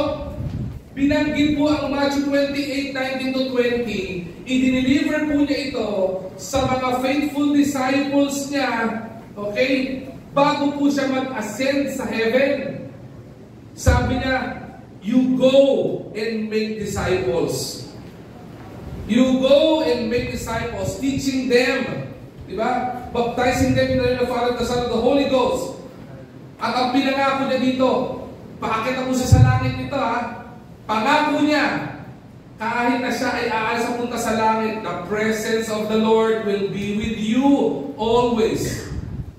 binanggit po ang Matthew 28:19-20, i-deliver po niya ito sa mga faithful disciples niya, okay, bago po siya mag-ascend sa heaven. Sabi niya, you go and make disciples. You go and make disciples, teaching them, diba? Baptizing them in the name of the Father, the Son, and the Holy Ghost. At ang pinangako niya dito, paakit na po siya sa langit nito Pangako niya, kahit na siya ay aalis sa punta sa langit, the presence of the Lord will be with you always.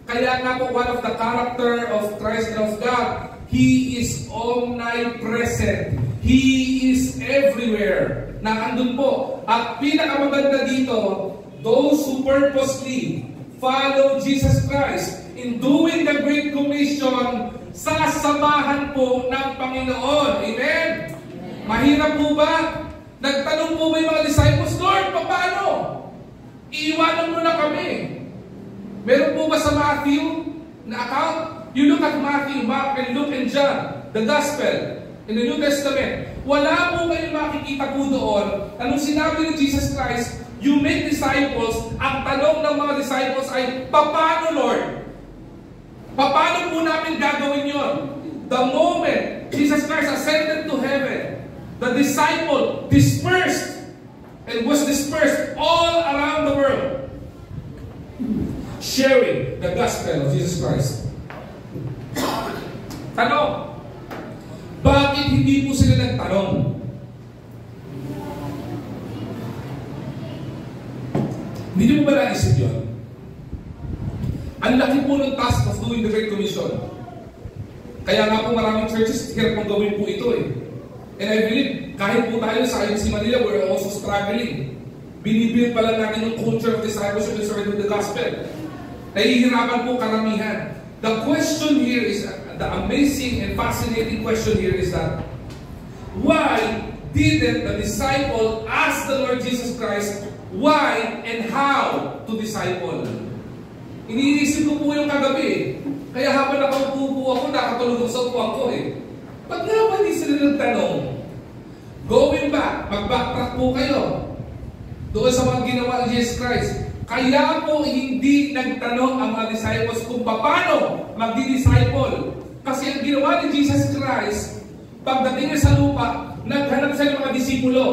Kaya nga po, one of the character of Christ and of God, He is omnipresent. He is everywhere. Nakandun po. At pinakamaganda dito, those who purposely follow Jesus Christ in doing the Great Commission, sasamahan po ng Panginoon. Amen? Mahirap po ba? Nagtanong po ba yung mga disciples, Lord, paano? Iiwanan mo na kami. Meron po ba sa Matthew na account? You look at Matthew, Mark, and Luke, and John, the Gospel, in the New Testament. Wala po kayong makikita po doon. Anong sinabi ni Jesus Christ, you make disciples, ang tanong ng mga disciples ay, paano, Lord? Paano po namin gagawin yon? The moment Jesus Christ ascended to heaven, the disciple dispersed and was dispersed all around the world, sharing the gospel of Jesus Christ. Tanong, bakit hindi po sila nagtanong? Hindi niyo ba naisip yun? Ang laki po ng task of doing the Great Commission. Kaya nga po maraming churches hirap pong gawin po ito And I believe, kahit po tayo sa IMC Manila, we're also struggling. Binibuild pa lang natin yung culture of discipleship and serving the gospel. Nahihirapan po karamihan. The question here is, the amazing and fascinating question here is that, why didn't the disciple ask the Lord Jesus Christ why and how to disciple? Iniisip ko po yung kagabi. Kaya habang nakaupo po ako, nakatulog sa upuan ko Ba't nga ba hindi sila nagtanong? Going back, mag-backtrack po kayo doon sa mga ginawa ni Jesus Christ. Kaya po hindi nagtanong ang mga disciples kung paano magdi-disciple. Kasi ang ginawa ni Jesus Christ, pagdating niya sa lupa, naghanap siya ng mga disipulo.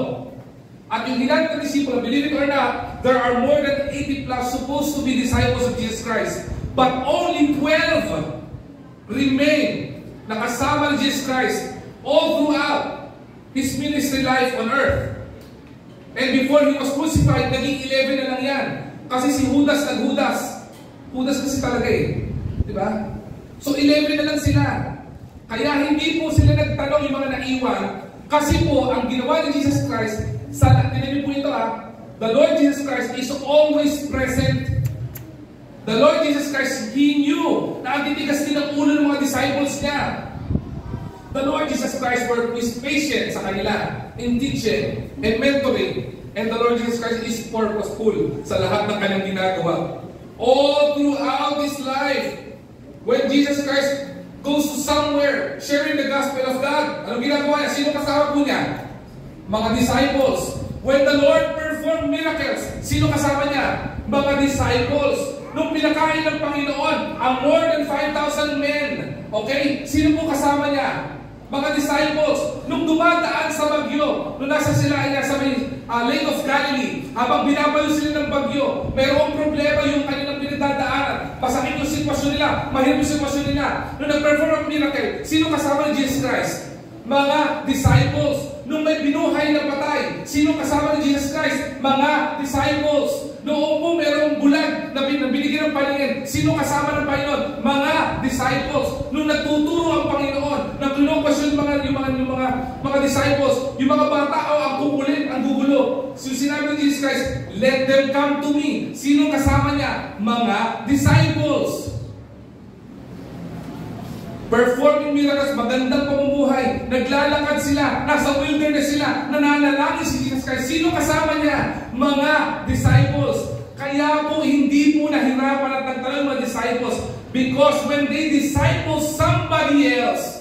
At yung hinanap ng disipulo, believe it or not, there are more than 80 plus supposed to be disciples of Jesus Christ. But only 12 remain nakasama ni Jesus Christ all throughout His ministry life on earth. And before He was crucified, naging 11 na lang yan. Kasi si Judas nag-Judas. Judas kasi talaga Diba? So 11 na lang sila. Kaya hindi po sila nagtanong yung mga naiwan. Kasi po, ang ginawa ni Jesus Christ, tinan po ito the Lord Jesus Christ is always present. The Lord Jesus Christ, He knew na ang titigas din ang ulo ng mga disciples niya. The Lord Jesus Christ worked with patience sa kanila in teaching and mentoring. And the Lord Jesus Christ is purposeful sa lahat ng kanyang ginagawa. All throughout His life, when Jesus Christ goes to somewhere sharing the gospel of God, anong ginagawa niya? Sino kasama po niya? Mga disciples. When the Lord performed miracles, sino kasama niya? Mga disciples. Nung pinakain ng Panginoon, ang more than 5,000 men, okay? Sino po kasama niya? Mga disciples. Nung dumadaan sa bagyo, nung nasa sila ay nasa may Lake of Galilee, habang binabayo sila ng bagyo, mayroong problema yung kanilang pinagdadaanan. Pasakit yung sitwasyon nila, mahirap yung sitwasyon nila. Nung nag-perform ang miracle, sino kasama ni Jesus Christ? Mga disciples. Nung may binuhay na patay, sino kasama ni Jesus Christ? Mga disciples. Noong po mayroong bulag na binigyan ng Panginoon, sino kasama ng Panginoon? Mga disciples. Nung nagtuturo ang Panginoon, nang kinukasyon yung mga disciples, yung mga bata, ang kukulit, ang gugulo. So sinabi ni Jesus Christ, let them come to me. Sino kasama niya? Mga disciples. Performing miracles, magandang pamumuhay, naglalakad sila, nasa wilderness sila, nananalangin si Jesus Christ. Sino kasama niya? Mga disciples. Kaya po hindi po nahirapan at nagtanong mga disciples because when they disciple somebody else,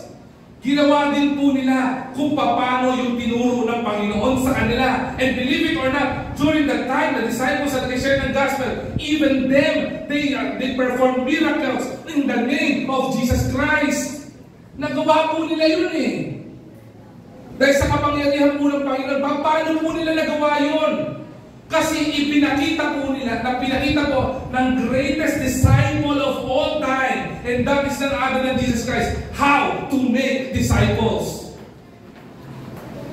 ginawa din po nila kung paano yung tinuro ng Panginoon sa kanila. And believe it or not, during the time the disciples that they shared the gospel, even them, they perform miracles in the name of Jesus Christ. Nagawa po nila yun Dahil sa kapangyarihan po ng Panginoon, paano po nila nagawa yun? Kasi ipinakita po nila, pinakita po ng greatest disciple of all time, and that is none other than Jesus Christ, how to make disciples.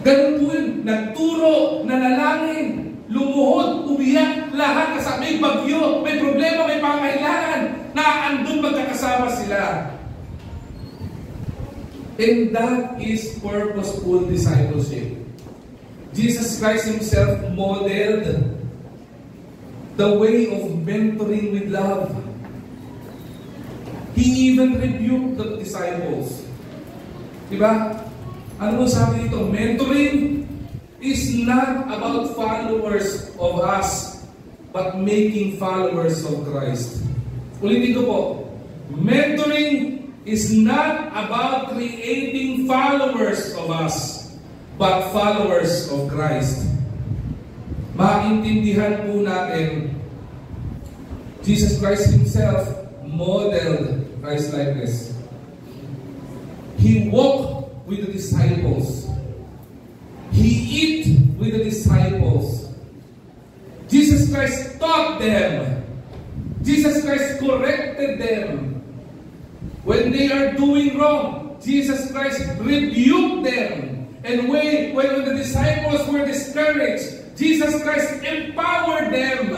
Ganun po yun. Nagturo, nanalangin, lumuhod, umiyak, lahat kasi may bagyo, may problema, may pangailangan, na andun magkakasama sila. And that is purposeful discipleship. Jesus Christ Himself modeled the way of mentoring with love. He even rebuked the disciples. Diba? Ano mo sabi dito? Mentoring is not about followers of us, but making followers of Christ. Ulitin ko po. Mentoring is not about creating followers of us, but followers of Christ. Maintindihan po natin, Jesus Christ Himself modeled Christ-likeness. He walked with the disciples. He ate with the disciples. Jesus Christ taught them. Jesus Christ corrected them. When they are doing wrong, Jesus Christ rebuked them. And when the disciples were discouraged, Jesus Christ empowered them.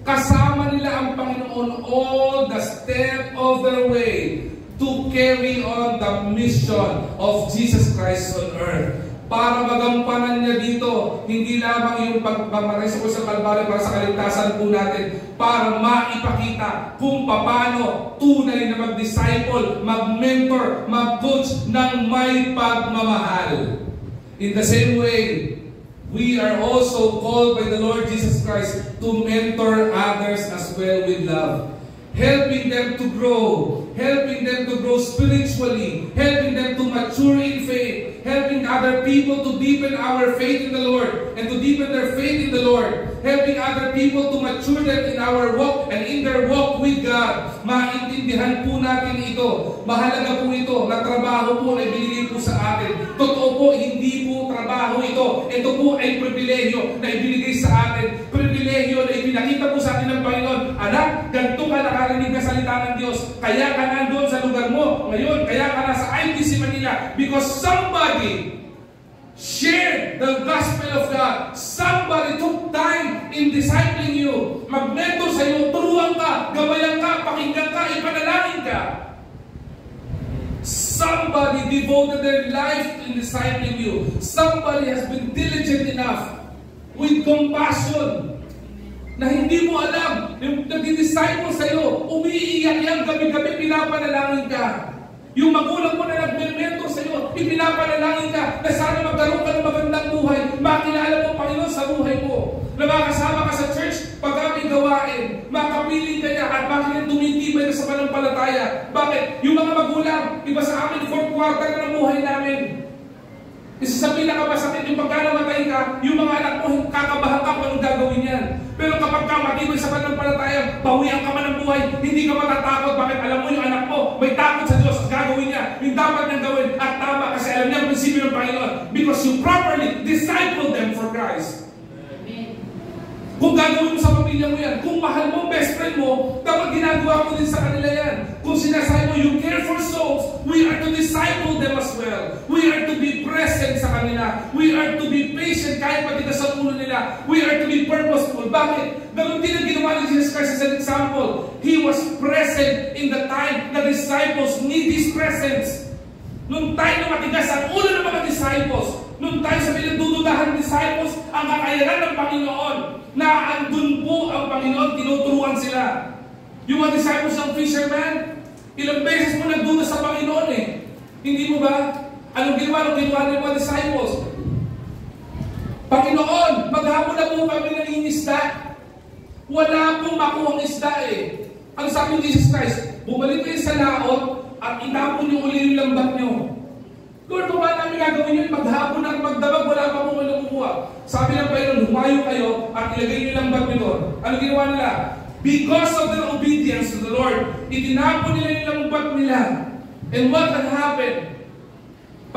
Kasama nila ang Panginoon all the step of their way to carry on the mission of Jesus Christ on earth. Para magampanan niya dito, hindi lamang yung pagmamaris ko sa Kalbaryo para sa kaligtasan po natin, para maipakita kung paano tunay na mag-disciple, mag-mentor, mag-coach ng may pagmamahal. In the same way, we are also called by the Lord Jesus Christ to mentor others as well with love. Helping them to grow spiritually, helping them to mature in faith, helping other people to deepen our faith in the Lord and to deepen their faith in the Lord, helping other people to mature them in our walk and in their walk with God. Maintindihan po natin ito. Mahalaga po ito na trabaho po na ibinigay po sa atin. Totoo po, hindi po trabaho ito. Ito po ay pribilehyo na ibinigay sa atin. Pribilehyo na ipinakita po sa atin ng Panginoon. Anak, ganito ka nakarinig na salita ng Diyos. Kaya ka nandun sa lugar mo ngayon. Kaya ka nasa ITC Manila. Because somebody shared the gospel of God. Somebody took time in discipling you. Mag-mentor sa iyo. Turuan ka, gabayan ka, pakinggan ka, ipanalangin ka. Somebody devoted their life in discipling you. Somebody has been diligent enough with compassion na hindi mo alam, yung nagdi-disciple sa'yo, umiiyak yan, gabi-gabi pinapanalangin ka. Yung magulang mo na nag-mentor sa'yo, ipinapanalangin ka na sana magkaroon ka ng magandang buhay, makilala mo ang Panginoon sa buhay mo, na makasama ka sa church, pag aming gawain, makapiling ka niya, at bakit tumitibay na sa pananampalataya. Bakit? Yung mga magulang, iba sa amin, 4th quarter na ng buhay namin. Isa sa pinakamasakit yung pagka namatay ka, yung mga anak mo, kakabahan ka kung anong gagawin yan. Pero kapag ka matibay sa pananampalataya, bawian ka man ng buhay, hindi ka matatakot. Bakit? Alam mo yung anak mo, may takot sa Diyos at gagawin niya. Yung dapat niyang gawin at tama kasi alam niya ang prinsipyo ng Panginoon. Because you properly disciple them for Christ. Kung gagawin mo sa pamilya mo yan, kung mahal mo, best friend mo, dapat ginagawa mo din sa kanila yan. Kung sinasabi mo, you care for souls, we are to disciple them as well. We are to be present sa kanila. We are to be patient kahit pati sa ulo nila. We are to be purposeful. Bakit? Ganun din ang ginawa ni Jesus Christ as an example. He was present in the time the disciples need His presence. Nung tayo na matigas ang ulo ng mga disciples, nung tayo sa pinagdududahan ng disciples, ang kakayanan ng Panginoon, na andun po ang Panginoon, tinuturuan sila. Yung mga disciples ng fisherman, ilang beses mo nagduda sa Panginoon eh. Hindi mo ba? Anong ginawa ng mga disciples? Panginoon, maghapon na po kami nangingisda. Wala pong makuhang isda eh. Ang sabi ni Jesus Christ, bumalik kayo sa laot at itapon yung uli yung lambat nyo. Lord, kung ba namin gagawin yun? Maghapon at magdamag, wala pa pong malumuha. Sabi ng Panginoon, humayo kayo at ilagay nyo yung lambat nyo doon. Ano ginawa nila? Because of their obedience to the Lord, itinapon nila yung lambat nila. And what had happened?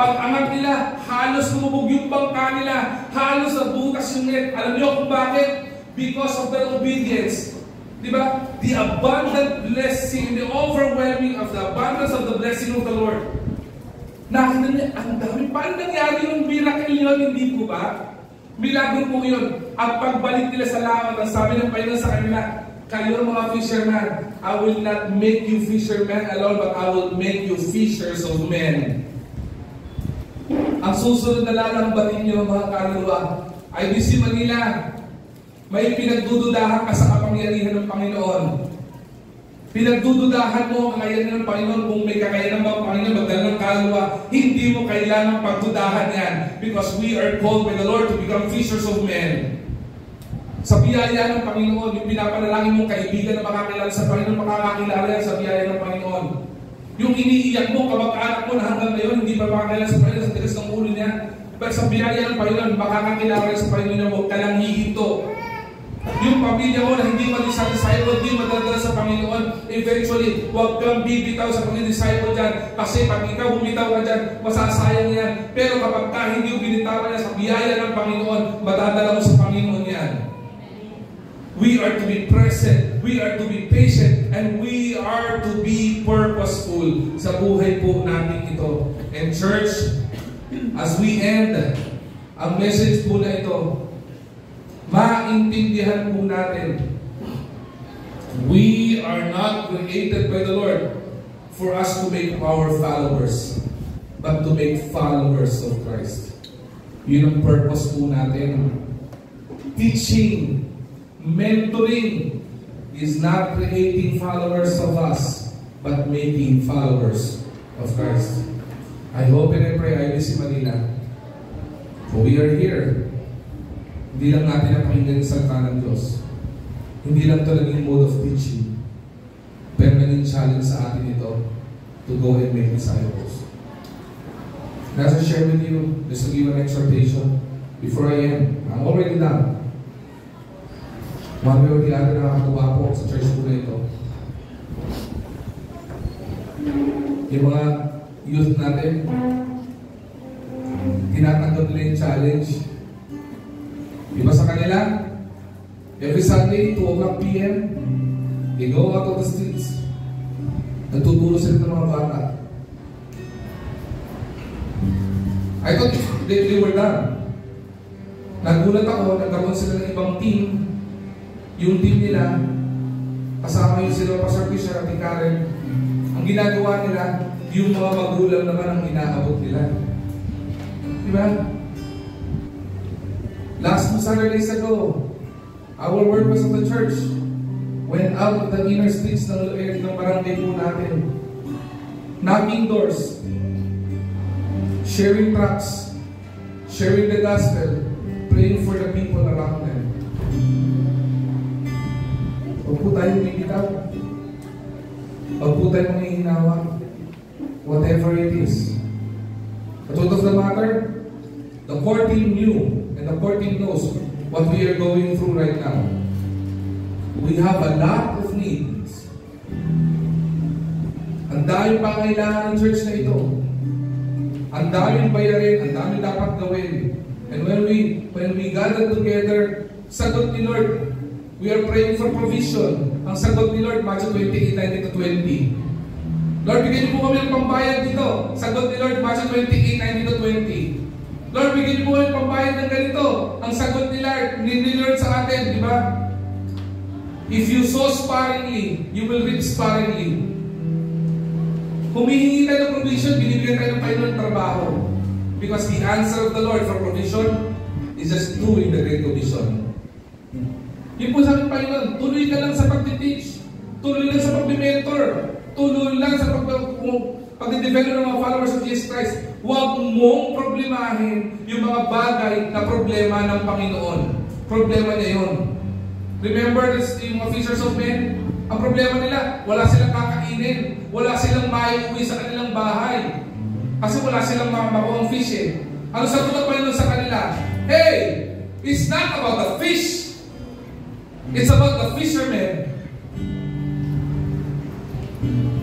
Pag-angat nila, halos lumubog yung bangka nila, halos nabutas yung net. Alam niyo kung bakit? Because of their obedience. Diba? The abundant blessing, the overwhelming of the abundance of the blessing of the Lord. Nakita niya, ang dami. Paano nangyari yung miracle yun? Hindi po ba? Milagro po yun. Ang pagbalik nila sa laot, ang sabi ng Panginoon sa kanila, kayo mga fisherman, I will not make you fishermen alone, but I will make you fishers of men. Ang susunod na lalambatin niyo mga kaluluwa, IBC Manila, may pinagdududahan ka sa kapangyarihan ng Panginoon. Pinagdududahan mo ang kakayanan ng Panginoon kung may kakayanan ba ang Panginoon magdala ng kaluluwa. Hindi mo kailangang pagdudahan yan because we are called by the Lord to become fishers of men. Sa biyaya ng Panginoon, yung pinapanalangin mong kaibigan na makakilala sa Panginoon, makakakilala yan sa biyaya ng Panginoon. Yung iniiyak mo, kamag-anak mo na hanggang ngayon, hindi pa makakilala sa Panginoon sa tigas ng ulo niya. Pero sa biyaya ng Panginoon, makakakilala sa Panginoon na huwag ka lang hihinto. Yung pamilya mo na hindi mag-disciple, hindi madadala sa Panginoon, eventually, huwag kang bibitaw sa pag-disciple dyan. Kasi pag ikaw bumitaw ka dyan, masasayang yan. Pero kapag ka hindi mo binitawan yan sa biyaya ng Panginoon, madadala mo sa Panginoon yan. We are to be present, we are to be patient, and we are to be purposeful sa buhay po natin ito. And church, as we end, ang message po na ito, maintindihan po natin, we are not created by the Lord for us to make our followers, but to make followers of Christ. Yun ang purpose po natin. Teaching, mentoring is not creating followers of us, but making followers of Christ. I hope and I pray, IBC Manila, we are here. Hindi lang natin napakinggan yung salita ng Diyos. Hindi lang ito naging mode of teaching, pero naging challenge sa atin ito to go and make disciples. And as I share with you, just to give an exhortation, before I end, I'm already done. One way or the other, nakakatuwa po sa church po na ito. Yung mga youth natin, tinatanggap nila yung challenge. Iba sa kanila, every Sunday, 2 o'clock p.m., they go out of the streets. Nagtuturo sila ng mga bata. I thought they were done. Nagulat ako, nagkaroon sila ng ibang team. Yung team nila, kasama yung sila Pastor Fisher at Karen, ang ginagawa nila, yung mga magulang naman ang inaabot nila. Diba? Last 2 Saturdays ago, our workers of the church went out of the inner streets ng barangay po natin, knocking doors, sharing tracts, sharing the gospel, praying for the people around them. Huwag po tayong bibitaw. Huwag po tayong manghihinawa. Whatever it is. The truth of the matter, the core team knew, and the core team knows what we are going through right now. We have a lot of needs. Ang daming pangailangan ng church na ito. Ang daming bayarin, ang daming dapat gawin. And when we gather together, sagot ni Lord, we are praying for provision. Ang sagot ni Lord, Matthew 28:19-20. Lord, bigyan niyo po kami ng pambayad dito. Sagot ni Lord, Matthew 28:19-20. Lord, bigyan niyo po kami ng pambayad ng ganito. Ang sagot ni Lord sa atin, di ba? If you sow sparingly, you will reap sparingly. Humihingi tayo ng provision, binibigyan tayo ng Panginoon ng trabaho. Because the answer of the Lord for provision is just doing the Great Commission. Yung po sabi ng Panginoon, tuloy ka lang sa pag-teach, tuloy lang sa pag-mentor, tuloy lang sa pag-develop ng mga followers of Jesus Christ. Huwag mong problemahin yung mga bagay na problema ng Panginoon. Problema niya yun. Remember this, yung mga fishers of men? Ang problema nila, wala silang kakainin, wala silang maiuwi sa kanilang bahay. Kasi wala silang makuha ang fish eh. Ano sagot ng Panginoon sa kanila? Hey, it's not about the fish. It's about the fishermen.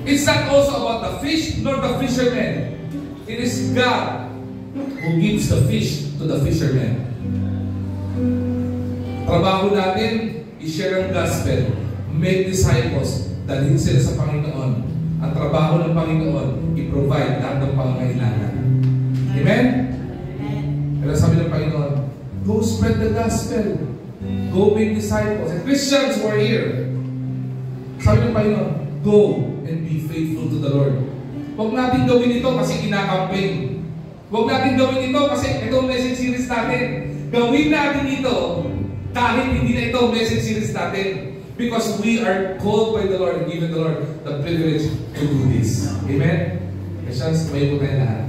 It's not also about the fish nor the fishermen. It is God who gives the fish to the fishermen. Trabaho natin, i-share ang gospel, make disciples, dalhin sila sa Panginoon. Ang trabaho ng Panginoon, i-provide lahat ng pangangailangan. Amen? Pero sabi ng Panginoon, go spread the gospel. Go make disciples. And Christians who are here, sabi ng Panginoon, go and be faithful to the Lord. Huwag natin gawin ito kasi kinakampaign. Huwag natin gawin ito kasi ito ang message series natin. Gawin natin ito kahit hindi na ito message series natin. Because we are called by the Lord and given the Lord the privilege to do this. Amen? Christians, may po tayo lahat.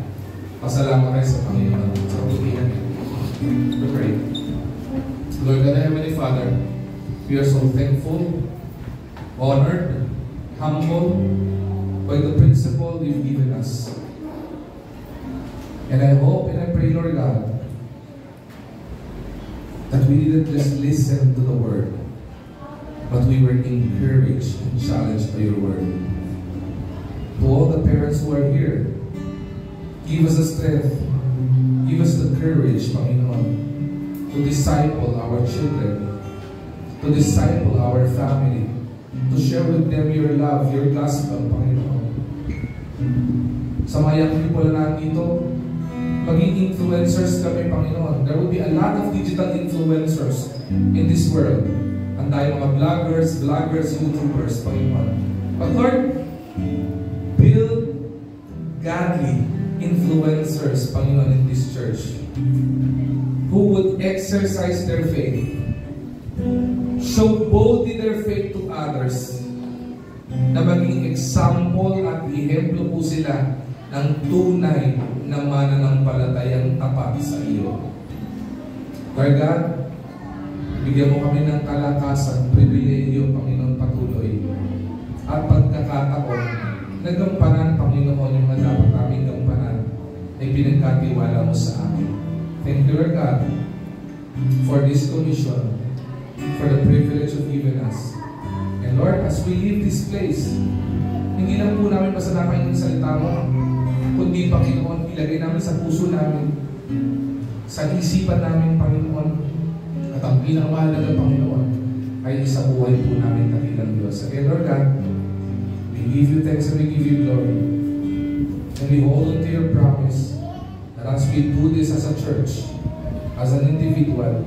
Pasalamat tayo sa Panginoon. Sa pagkikihan niya. We pray. Lord God, Heavenly Father, we are so thankful, honored, humble by the principle you've given us. And I hope and I pray, Lord God, that we didn't just listen to the word, but we were encouraged and challenged by your word. To all the parents who are here, give us the strength, give us the courage, Panginoon, to disciple our children, to disciple our family, to share with them your love, your gospel, Panginoon. Sa mga young people na nandito, maging influencers kami, Panginoon. There will be a lot of digital influencers in this world. Ang tayo mga vloggers, YouTubers, Panginoon. But Lord, build godly influencers, Panginoon, in this church who would exercise their faith, show boldly their faith to others, na maging example at ihemplo po sila ng tunay na mananampalatayang tapat sa iyo. Lord God, bigyan mo kami ng kalakasan, pribilehiyo, Panginoon, patuloy, at pagkakataon na gampanan, Panginoon, yung mga dapat namin gampanan ay pinagkatiwala mo sa amin. Thank you, Lord God, for this commission, for the privilege of giving us. And Lord, as we leave this place, hindi lang po namin masalakayin yung salita mo, kundi, Panginoon, ilagay namin sa puso namin, sa isipan namin, Panginoon, at ang pinakamahalaga, Panginoon, ay isa buhay po namin dakilang Diyos. Again, Lord God, we give you thanks and we give you glory. And we hold on to your promise that as we do this as a church, as an individual,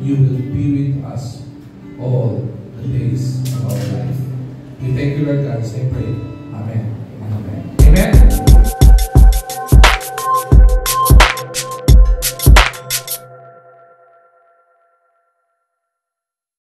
you will be with us all the days of our life. We thank you, Lord God, as I pray. Amen.